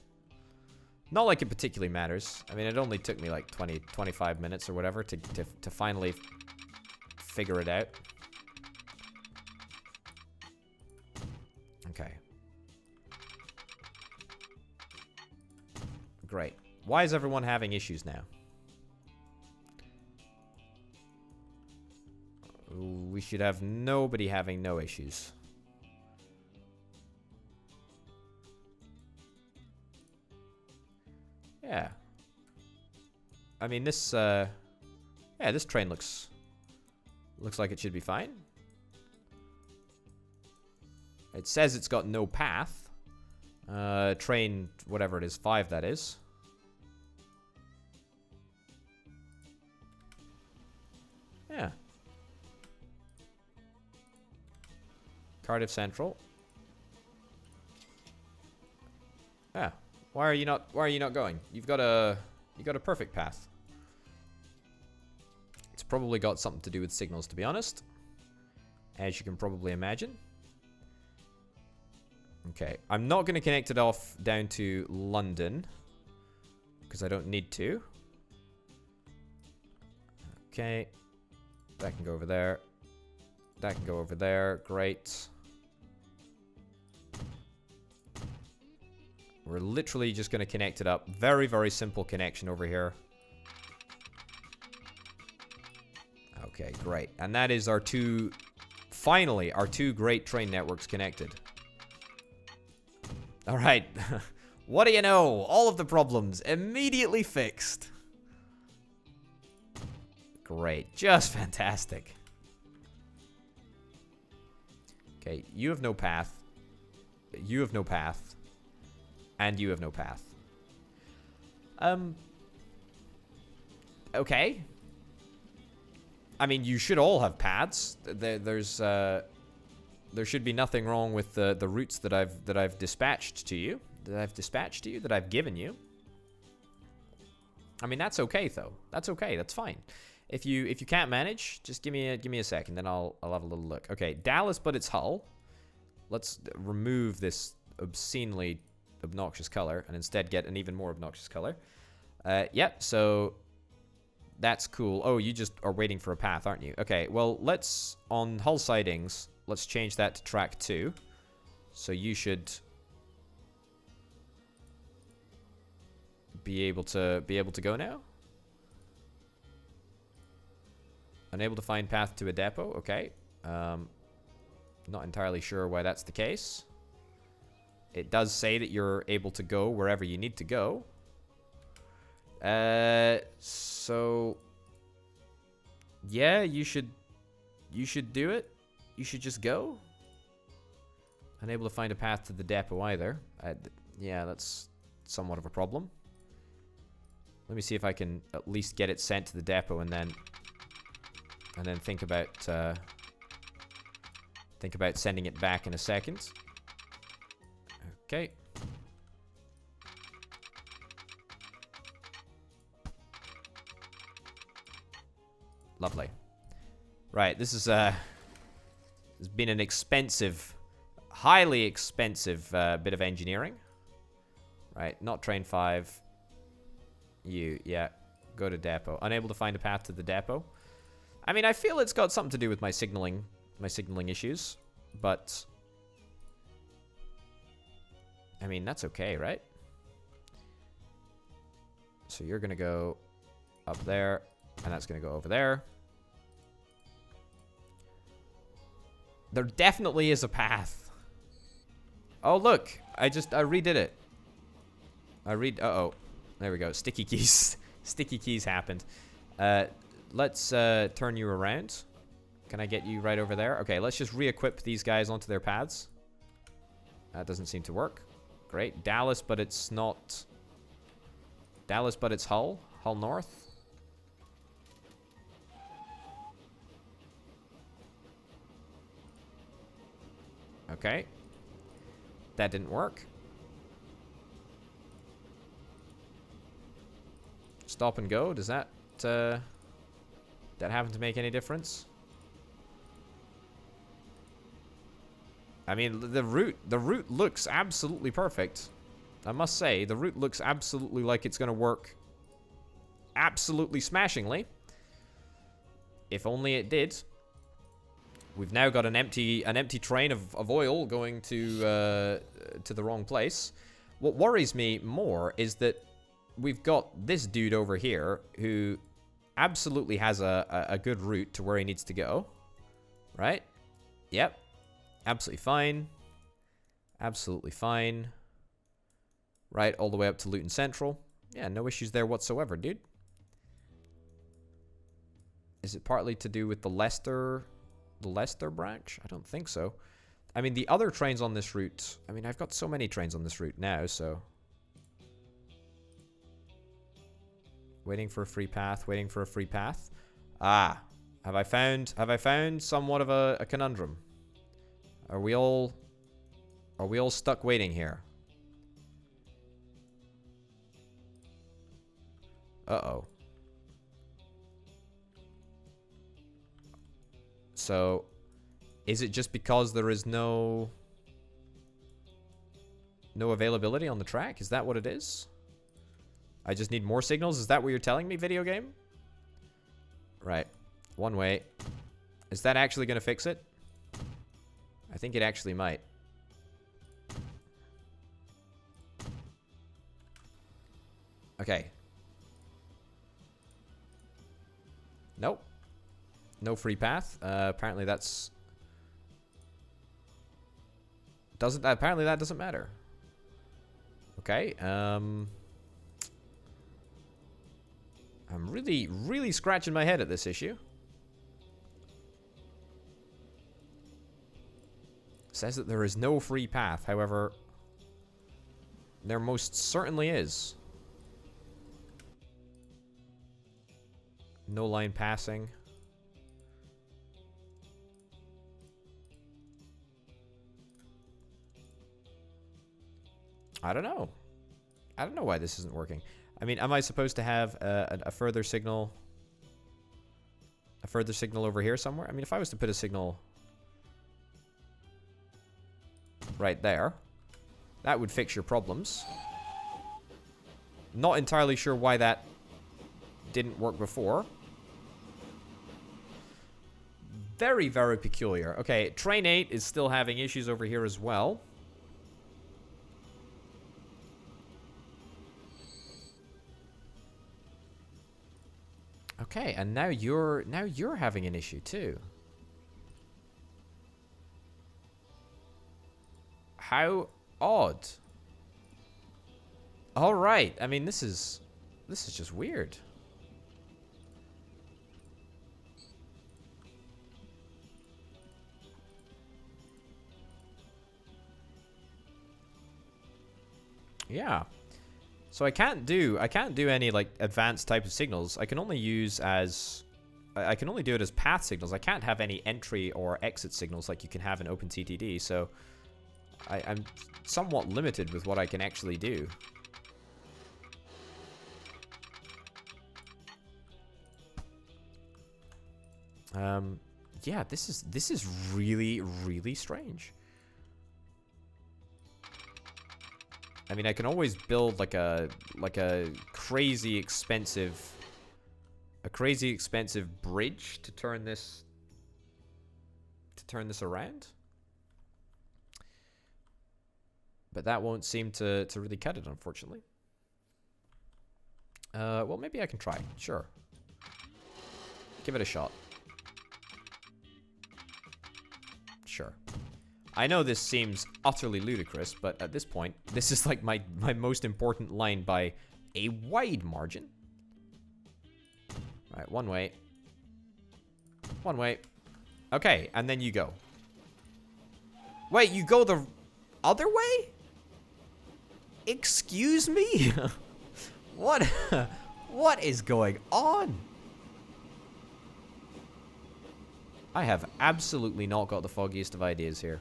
Not like it particularly matters. I mean, it only took me like 25 minutes or whatever to finally figure it out. Okay. Great. Why is everyone having issues now? We should have nobody having no issues. Yeah. I mean, this, yeah, this train looks like it should be fine. It says it's got no path. Train, whatever it is, 5 that is. Yeah. Cardiff Central. Yeah. Why are you not going? You got a perfect path. It's probably got something to do with signals, to be honest. As you can probably imagine. Okay, I'm not going to connect it off down to London, because I don't need to. Okay, that can go over there. That can go over there. Great. We're literally just going to connect it up. Very, very simple connection over here. Okay, great. And that is our finally, our two great train networks connected. All right. What do you know? All of the problems immediately fixed. Great. Just fantastic. Okay, you have no path. You have no path. And you have no path. Okay. I mean, you should all have paths. There should be nothing wrong with the routes that I've dispatched to you. That I've given you. I mean, that's okay though. That's okay. That's fine. If you can't manage, just give me a second, then I'll have a little look. Okay, Dallas, but it's Hull. Let's remove this obscenely obnoxious color and instead get an even more obnoxious color. Yep. So that's cool. Oh, you just are waiting for a path, aren't you? Okay. Well, let's on Hull sidings. Let's change that to track 2. So you should be able to go now. Unable to find path to a depot. Okay. Not entirely sure why that's the case. It does say that you're able to go wherever you need to go. So yeah, you should do it. You should just go. Unable to find a path to the depot either. Yeah, that's somewhat of a problem. Let me see if I can at least get it sent to the depot and then think about sending it back in a second. Okay. Lovely. Right, this is has been an expensive, highly expensive bit of engineering. Right, not train 5. Yeah, go to depot. Unable to find a path to the depot. I mean, I feel it's got something to do with my signaling issues, but I mean, that's okay, right? So you're gonna go up there, and that's gonna go over there. There definitely is a path. Oh, look, I redid it. Uh-oh. There we go. Sticky keys. Sticky keys happened. Let's turn you around. Can I get you right over there? Okay, let's just re-equip these guys onto their paths. That doesn't seem to work. Great. Dallas, but it's not... Dallas, but it's Hull. Hull North. Okay. That didn't work. Stop and go. Does that happen to make any difference? I mean, the route looks absolutely perfect. I must say, the route looks absolutely like it's going to work absolutely smashingly. If only it did. We've now got an empty train of oil going to the wrong place. What worries me more is that we've got this dude over here who absolutely has a good route to where he needs to go. Right? Yep. Absolutely fine. Absolutely fine. Right, all the way up to Luton Central. Yeah, no issues there whatsoever, dude. Is it partly to do with the Leicester branch? I don't think so. I mean, the other trains on this route... I mean, I've got so many trains on this route now, so... Waiting for a free path, waiting for a free path. Ah, have I found somewhat of a conundrum? Are we all stuck waiting here? Uh-oh. So, is it just because there is no availability on the track? Is that what it is? I just need more signals? Is that what you're telling me, video game? Right. One way. Is that actually going to fix it? I think it actually might. Okay. Nope. No free path. Apparently that's... Apparently that doesn't matter. Okay, I'm really scratching my head at this issue. Says that there is no free path. However, there most certainly is. No line passing. I don't know. I don't know why this isn't working. I mean, am I supposed to have a further signal? A further signal over here somewhere? I mean, if I was to put a signal right there, that would fix your problems. Not entirely sure why that didn't work before. Very, very peculiar. Okay, train 8 is still having issues over here as well. Okay, and now you're having an issue too. How odd. All right. I mean, this is just weird. Yeah. So I can't do any like advanced type of signals. I can only use as I can only do it as path signals. I can't have any entry or exit signals like you can have in OpenCTD. So I'm somewhat limited with what I can actually do. Yeah, this is really, really strange. I mean, I can always build like a crazy expensive bridge to turn this around. But that won't seem to really cut it, unfortunately. Well, maybe I can try. Sure. Give it a shot. Sure. I know this seems utterly ludicrous, but at this point, this is like my most important line by a wide margin. All right, one way. One way. Okay, and then you go. Wait, you go the other way? Excuse me? What? What is going on? I have absolutely not got the foggiest of ideas here.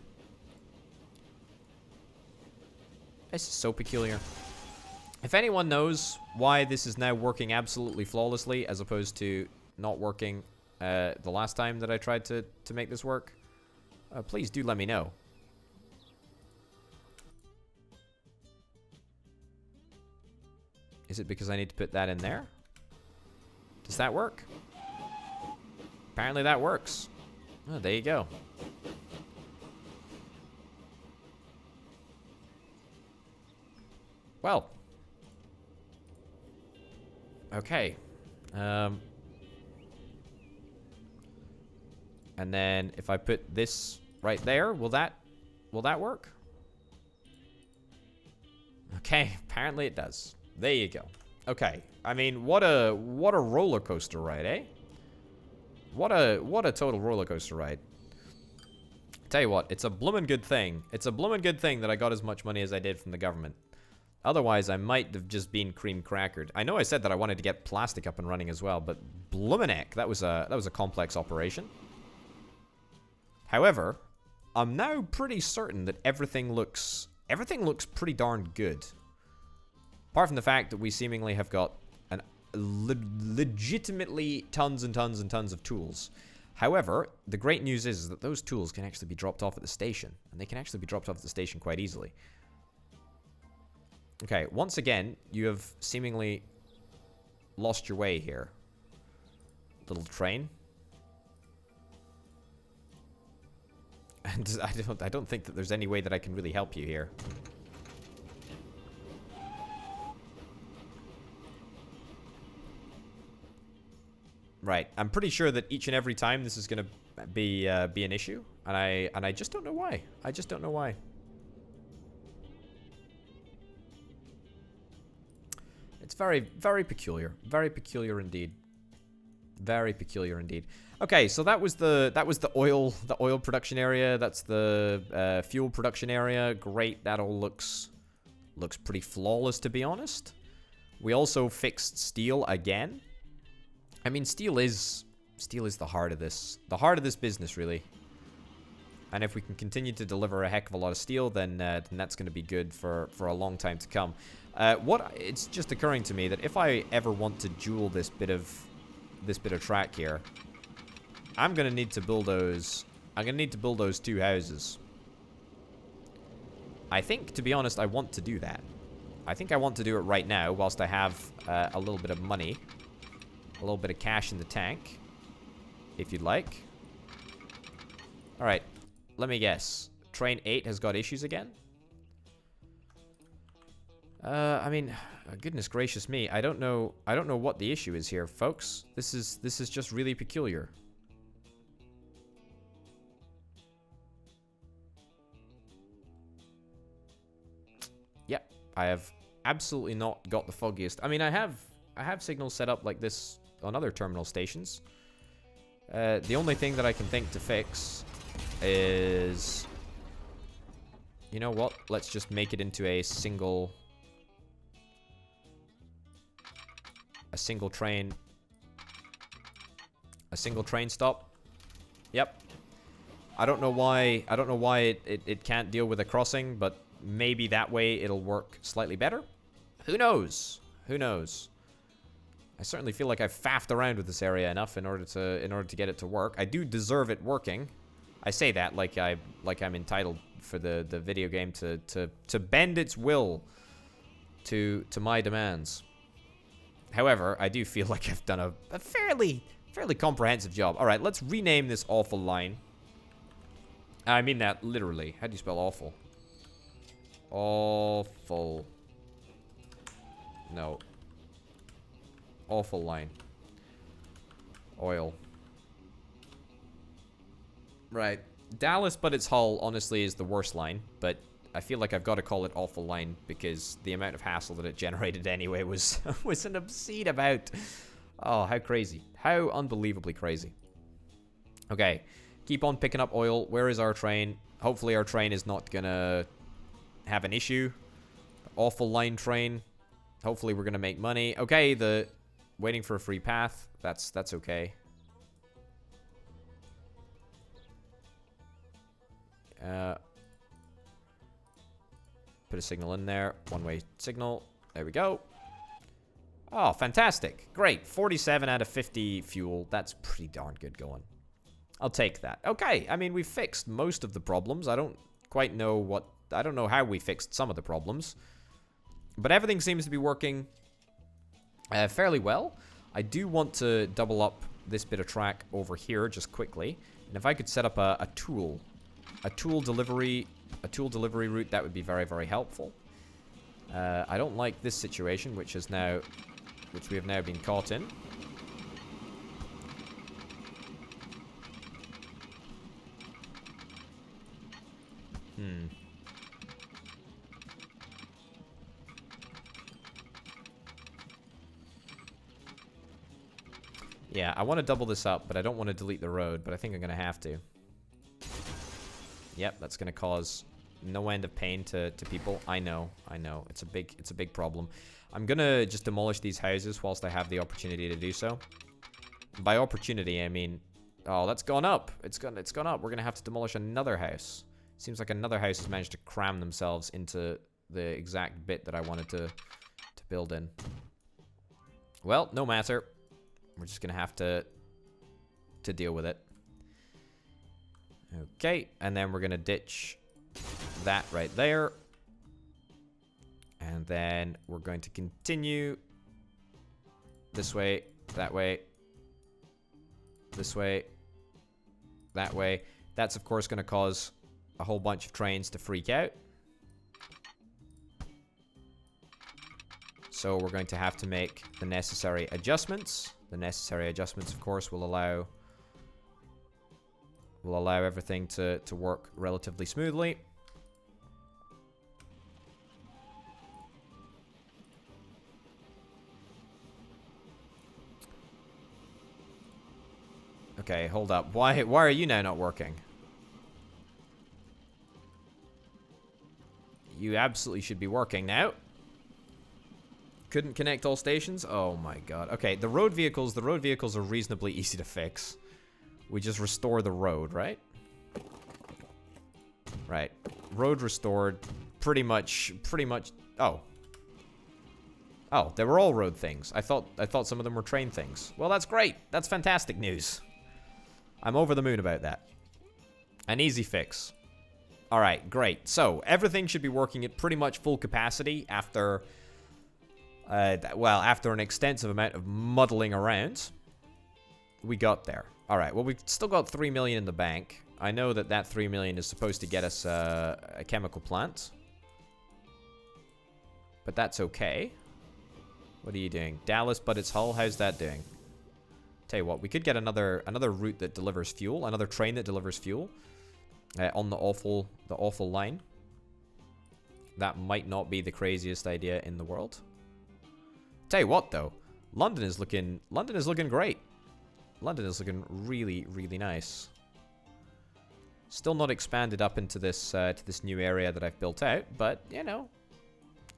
This is so peculiar. If anyone knows why this is now working absolutely flawlessly as opposed to not working the last time that I tried to make this work, please do let me know. Is it because I need to put that in there? Does that work? Apparently that works. Oh, there you go. Well. Okay. And then if I put this right there, will that work? Okay, apparently it does. There you go. Okay. I mean, what a roller coaster ride, eh? What a total roller coaster ride. Tell you what, it's a bloomin' good thing. It's a bloomin' good thing that I got as much money as I did from the government. Otherwise, I might have just been cream crackered. I know I said that I wanted to get plastic up and running as well, but bloomin' heck, that was a complex operation. However, I'm now pretty certain that everything looks pretty darn good. Apart from the fact that we seemingly have got legitimately tons and tons and tons of tools. However, the great news is that those tools can actually be dropped off at the station. And they can actually be dropped off at the station quite easily. Okay, once again, you have seemingly lost your way here. Little train. And I don't think that there's any way that I can really help you here. Right, I'm pretty sure that each and every time this is going to be an issue, and I just don't know why. I just don't know why. It's very, very peculiar. Very peculiar indeed. Very peculiar indeed. Okay, so that was the oil production area. That's the fuel production area. Great, that all looks pretty flawless, to be honest. We also fixed steel again. I mean, steel is the heart of this business, really. And if we can continue to deliver a heck of a lot of steel, then that's going to be good for a long time to come. It's just occurring to me that if I ever want to jewel this bit of track here, I'm going to need to build those. I'm going to need to build those two houses. I think, to be honest, I want to do that. I think I want to do it right now, whilst I have a little bit of money. A little bit of cash in the tank, if you'd like. Alright, let me guess. Train 8 has got issues again? I mean, goodness gracious me. I don't know what the issue is here, folks. This is just really peculiar. Yep, I have absolutely not got the foggiest. I mean, I have signals set up like this on other terminal stations. The only thing that I can think to fix is... You know what? Let's just make it into a single single train stop. Yep. I don't know why it can't deal with a crossing, but maybe that way it'll work slightly better. Who knows? Who knows? I certainly feel like I've faffed around with this area enough in order to get it to work. I do deserve it working. I say that like I'm entitled for the video game to bend its will to my demands. However, I do feel like I've done a fairly comprehensive job. All right, let's rename this awful line. I mean that literally. How do you spell awful? Awful. No. Awful line. Oil. Right. Dallas, but its hull, honestly, is the worst line. But I feel like I've got to call it awful line because the amount of hassle that it generated anyway was an obscene amount. Oh, how crazy. How unbelievably crazy. Okay. Keep on picking up oil. Where is our train? Hopefully our train is not gonna have an issue. Awful line train. Hopefully we're gonna make money. Okay, waiting for a free path. That's okay. Put a signal in there. One-way signal. There we go. Oh, fantastic. Great. 47 out of 50 fuel. That's pretty darn good going. I'll take that. Okay, I mean, we fixed most of the problems. I don't quite know I don't know how we fixed some of the problems. But everything seems to be working fairly well. I do want to double up this bit of track over here just quickly. And if I could set up a tool delivery route, that would be very, very helpful. I don't like this situation, which we have now been caught in. Yeah, I want to double this up, but I don't want to delete the road, but I think I'm going to have to. Yep, that's going to cause no end of pain to people. I know. It's a big problem. I'm going to just demolish these houses whilst I have the opportunity to do so. By opportunity, I mean, oh, that's gone up. It's gone up. We're going to have to demolish another house. Seems like another house has managed to cram themselves into the exact bit that I wanted to build in. Well, no matter. We're just going to have to deal with it. Okay, and then we're going to ditch that right there. And then we're going to continue this way, that way, this way, that way. That's, of course, going to cause a whole bunch of trains to freak out. So we're going to have to make the necessary adjustments. The necessary adjustments, of course, will allow everything to work relatively smoothly. Okay, hold up. Why are you now not working? You absolutely should be working now. Couldn't connect all stations? Oh my god. Okay, the road vehicles are reasonably easy to fix. We just restore the road, right? Right. Road restored. Pretty much. Oh. Oh, they were all road things. I thought some of them were train things. Well, that's great. That's fantastic news. I'm over the moon about that. An easy fix. All right, great. So, everything should be working at pretty much full capacity after after an extensive amount of muddling around. We got there. All right, well, we've still got 3 million in the bank. I know that 3 million is supposed to get us a chemical plant. But that's okay. What are you doing? Dallas, but it's Hull. How's that doing? Tell you what, we could get another route that delivers fuel, another train that delivers fuel on the awful line. That might not be the craziest idea in the world. Tell you what, though, London is looking great. London is looking really, really nice. Still not expanded up into this to this new area that I've built out, but you know,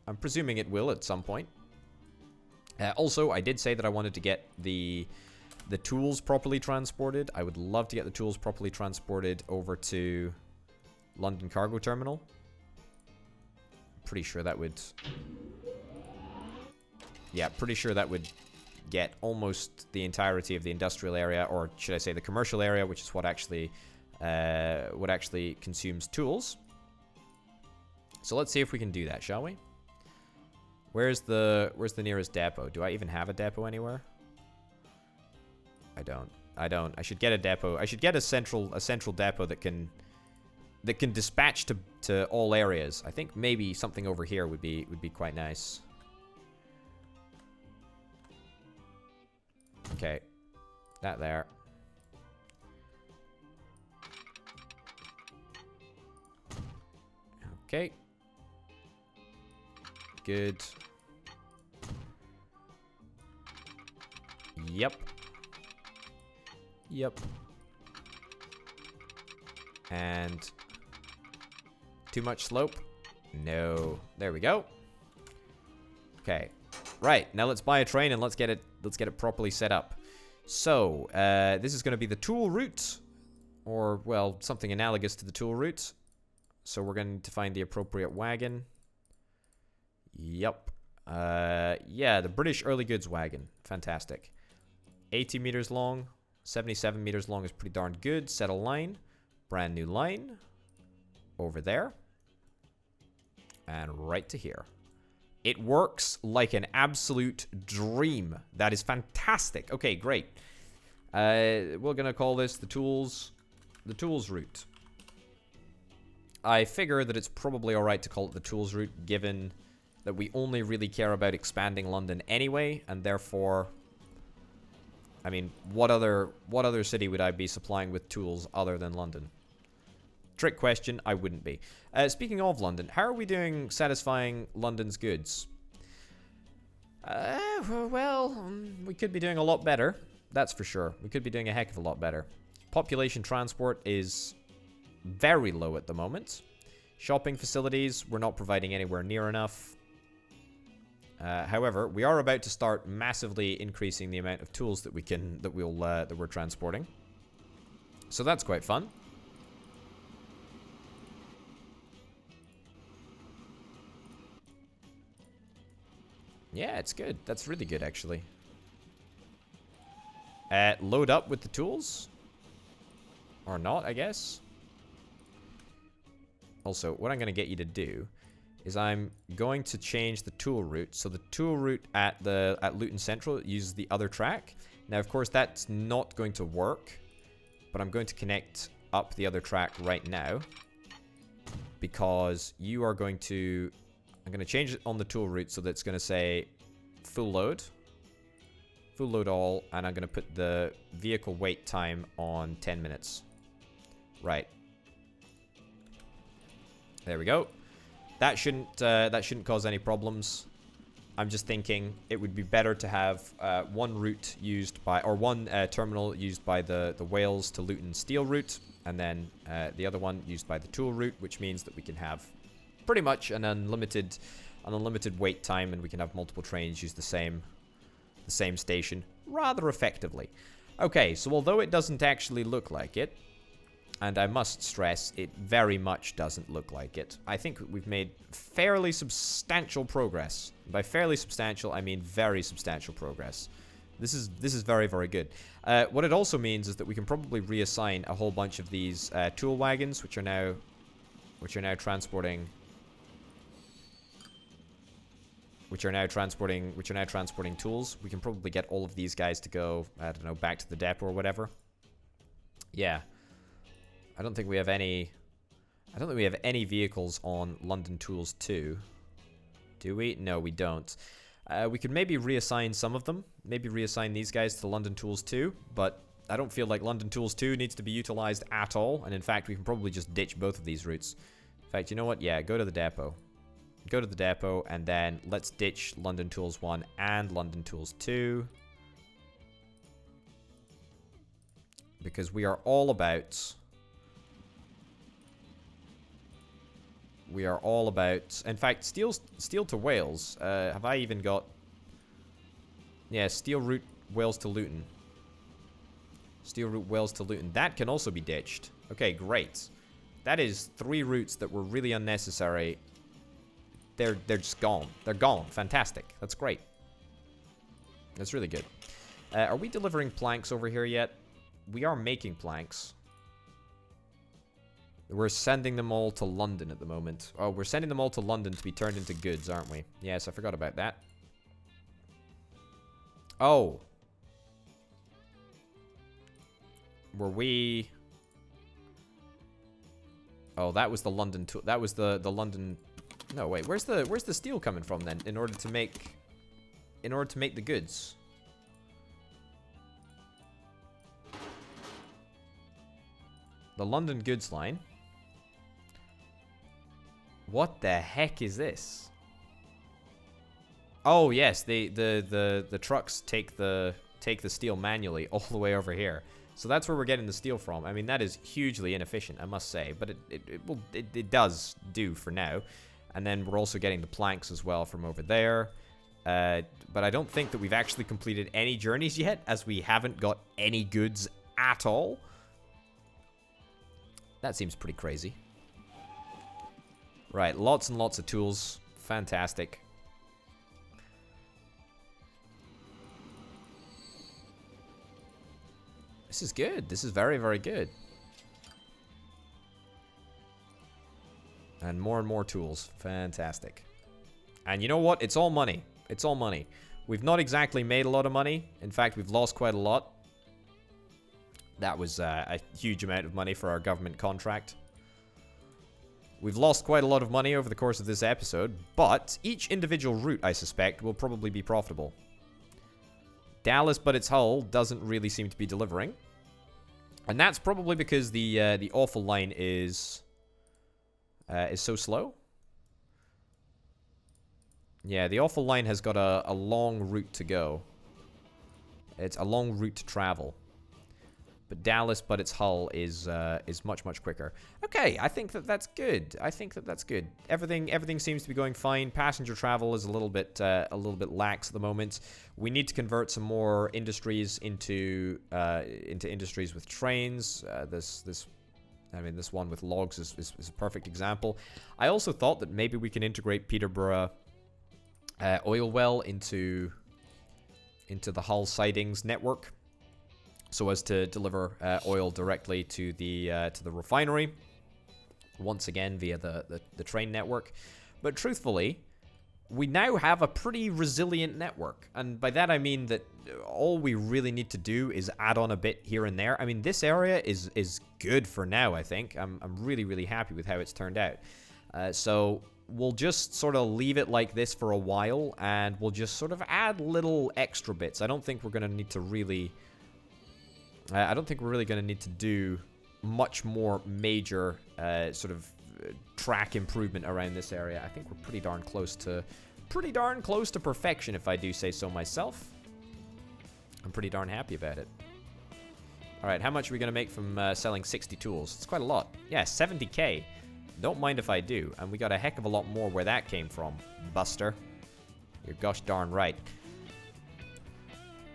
I'm presuming it will at some point. Also, I did say that I wanted to get the tools properly transported. I would love to get the tools properly transported over to London Cargo Terminal. Pretty sure that would... Yeah, pretty sure that would get almost the entirety of the industrial area, or should I say the commercial area, which is what actually consumes tools. So let's see if we can do that, shall we? Where's the nearest depot? Do I even have a depot anywhere? I don't. I should get a depot. I should get a central depot that can dispatch to all areas. I think maybe something over here would be quite nice. Okay. That there. Okay. Good. Yep. Yep. And too much slope? No. There we go. Okay. Right. Now let's buy a train and let's get it properly set up. So, this is going to be the tool route, or well, something analogous to the tool route. So we're going to find the appropriate wagon. Yep. Yeah, the British early goods wagon. Fantastic. 80 meters long, 77 meters long is pretty darn good. Set a line. Brand new line. Over there. And right to here. It works like an absolute dream. That is fantastic. Okay, great. We're going to call this the tools route. I figure that it's probably alright to call it the tools route, given that we only really care about expanding London anyway, and therefore, I mean, what other city would I be supplying with tools other than London? Trick question, I wouldn't be. Speaking of London, how are we doing satisfying London's goods? Well, we could be doing a lot better. That's for sure. We could be doing a heck of a lot better. Population transport is very low at the moment. Shopping facilities, we're not providing anywhere near enough. However, we are about to start massively increasing the amount of tools that we're transporting. So that's quite fun. Yeah, it's good. That's really good, actually. Load up with the tools. Or not, I guess. Also, what I'm going to get you to do is I'm going to change the tool route. So the tool route at Luton Central uses the other track. Now, of course, that's not going to work. But I'm going to connect up the other track right now. Because you are going to... I'm going to change it on the tool route so that it's going to say full load. Full load all. And I'm going to put the vehicle wait time on 10 minutes. Right. There we go. That shouldn't cause any problems. I'm just thinking it would be better to have one route used by, or one terminal used by the Wales to Luton Steel route, and then the other one used by the tool route, which means that we can have pretty much an unlimited wait time, and we can have multiple trains use the same station rather effectively. Okay, so although it doesn't actually look like it, and I must stress, it very much doesn't look like it, I think we've made fairly substantial progress. By fairly substantial, I mean very substantial progress. This is very, very good. What it also means is that we can probably reassign a whole bunch of these tool wagons, which are now transporting tools. We can probably get all of these guys to go, I don't know, back to the depot or whatever. Yeah. I don't think we have any vehicles on London Tools 2. Do we? No, we don't. We could maybe reassign some of them. Maybe reassign these guys to London Tools 2, but I don't feel like London Tools 2 needs to be utilized at all, and in fact, we can probably just ditch both of these routes. In fact, you know what? Yeah, go to the depot. Go to the depot, and then let's ditch London Tools 1 and London Tools 2. Because we are all about... in fact, steel to Wales. Have I even got Yeah, steel route Wales to Luton. Steel route Wales to Luton. That can also be ditched. Okay, great. That is 3 routes that were really unnecessary. They're just gone. They're gone. Fantastic. That's great. That's really good. Are we delivering planks over here yet? We are making planks. We're sending them all to London at the moment. Oh, we're sending them all to London to be turned into goods, aren't we? Yes, I forgot about that. Oh. Were we... Oh, that was the London... That was the London... No, wait. Where's the steel coming from, then? In order to make the goods. The London goods line. What the heck is this? Oh, yes. The trucks take the steel manually all the way over here. So that's where we're getting the steel from. I mean, that is hugely inefficient, I must say. But it does do for now. And then we're also getting the planks as well from over there. But I don't think that we've actually completed any journeys yet, as we haven't got any goods at all. That seems pretty crazy. Right, lots and lots of tools. Fantastic. This is good. This is very, very good. And more tools. Fantastic. And you know what? It's all money. It's all money. We've not exactly made a lot of money. In fact, we've lost quite a lot. That was a huge amount of money for our government contract. We've lost quite a lot of money over the course of this episode, but each individual route, I suspect, will probably be profitable. Dallas, but its hull doesn't really seem to be delivering. And that's probably because the awful line is so slow. Yeah, the awful line has got a long route to go. It's a long route to travel. But Dallas, but its hull is much quicker. Okay, I think that's good. I think that's good. Everything seems to be going fine. Passenger travel is a little bit lax at the moment. We need to convert some more industries into industries with trains. This one with logs is a perfect example. I also thought that maybe we can integrate Peterborough oil well into the Hull sidings network, so as to deliver oil directly to the refinery, once again via the train network. But truthfully, we now have a pretty resilient network, and by that I mean that all we really need to do is add on a bit here and there. I mean, this area is good for now. I think I'm really happy with how it's turned out. So we'll just sort of leave it like this for a while, and we'll just sort of add little extra bits. I don't think we're going to need to really... I don't think we're really going to need to do much more major sort of track improvement around this area. I think we're pretty darn close to perfection, if I do say so myself. I'm pretty darn happy about it. All right, how much are we going to make from selling 60 tools? It's quite a lot. Yeah, 70k. Don't mind if I do. And we got a heck of a lot more where that came from, Buster. You're gosh darn right.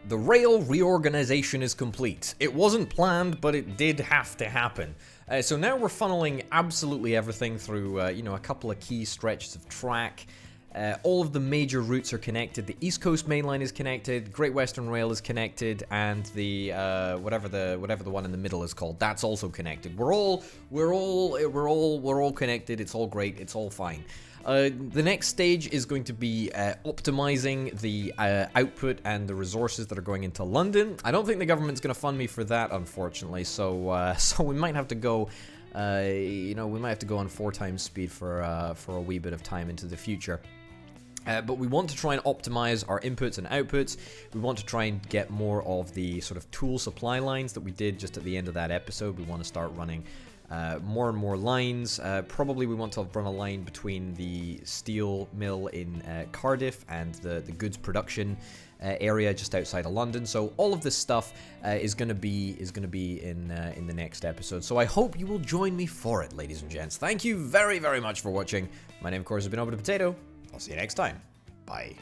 The rail reorganization is complete. It wasn't planned, but it did have to happen. So now we're funneling absolutely everything through, a couple of key stretches of track. All of the major routes are connected. The East Coast Main Line is connected. Great Western Rail is connected, and the whatever the one in the middle is called, that's also connected. We're all connected. It's all great. It's all fine. The next stage is going to be optimizing the output and the resources that are going into London. I don't think the government's going to fund me for that, unfortunately. So we might have to go, we might have to go on 4 times speed for a wee bit of time into the future. But we want to try and optimize our inputs and outputs. We want to try and get more of the sort of tool supply lines that we did just at the end of that episode. We want to start running more and more lines. Probably we want to run a line between the steel mill in Cardiff and the goods production area just outside of London. So all of this stuff is going to be in the next episode. So I hope you will join me for it, ladies and gents. Thank you very much for watching. My name, of course, has been Orbital Potato. I'll see you next time. Bye.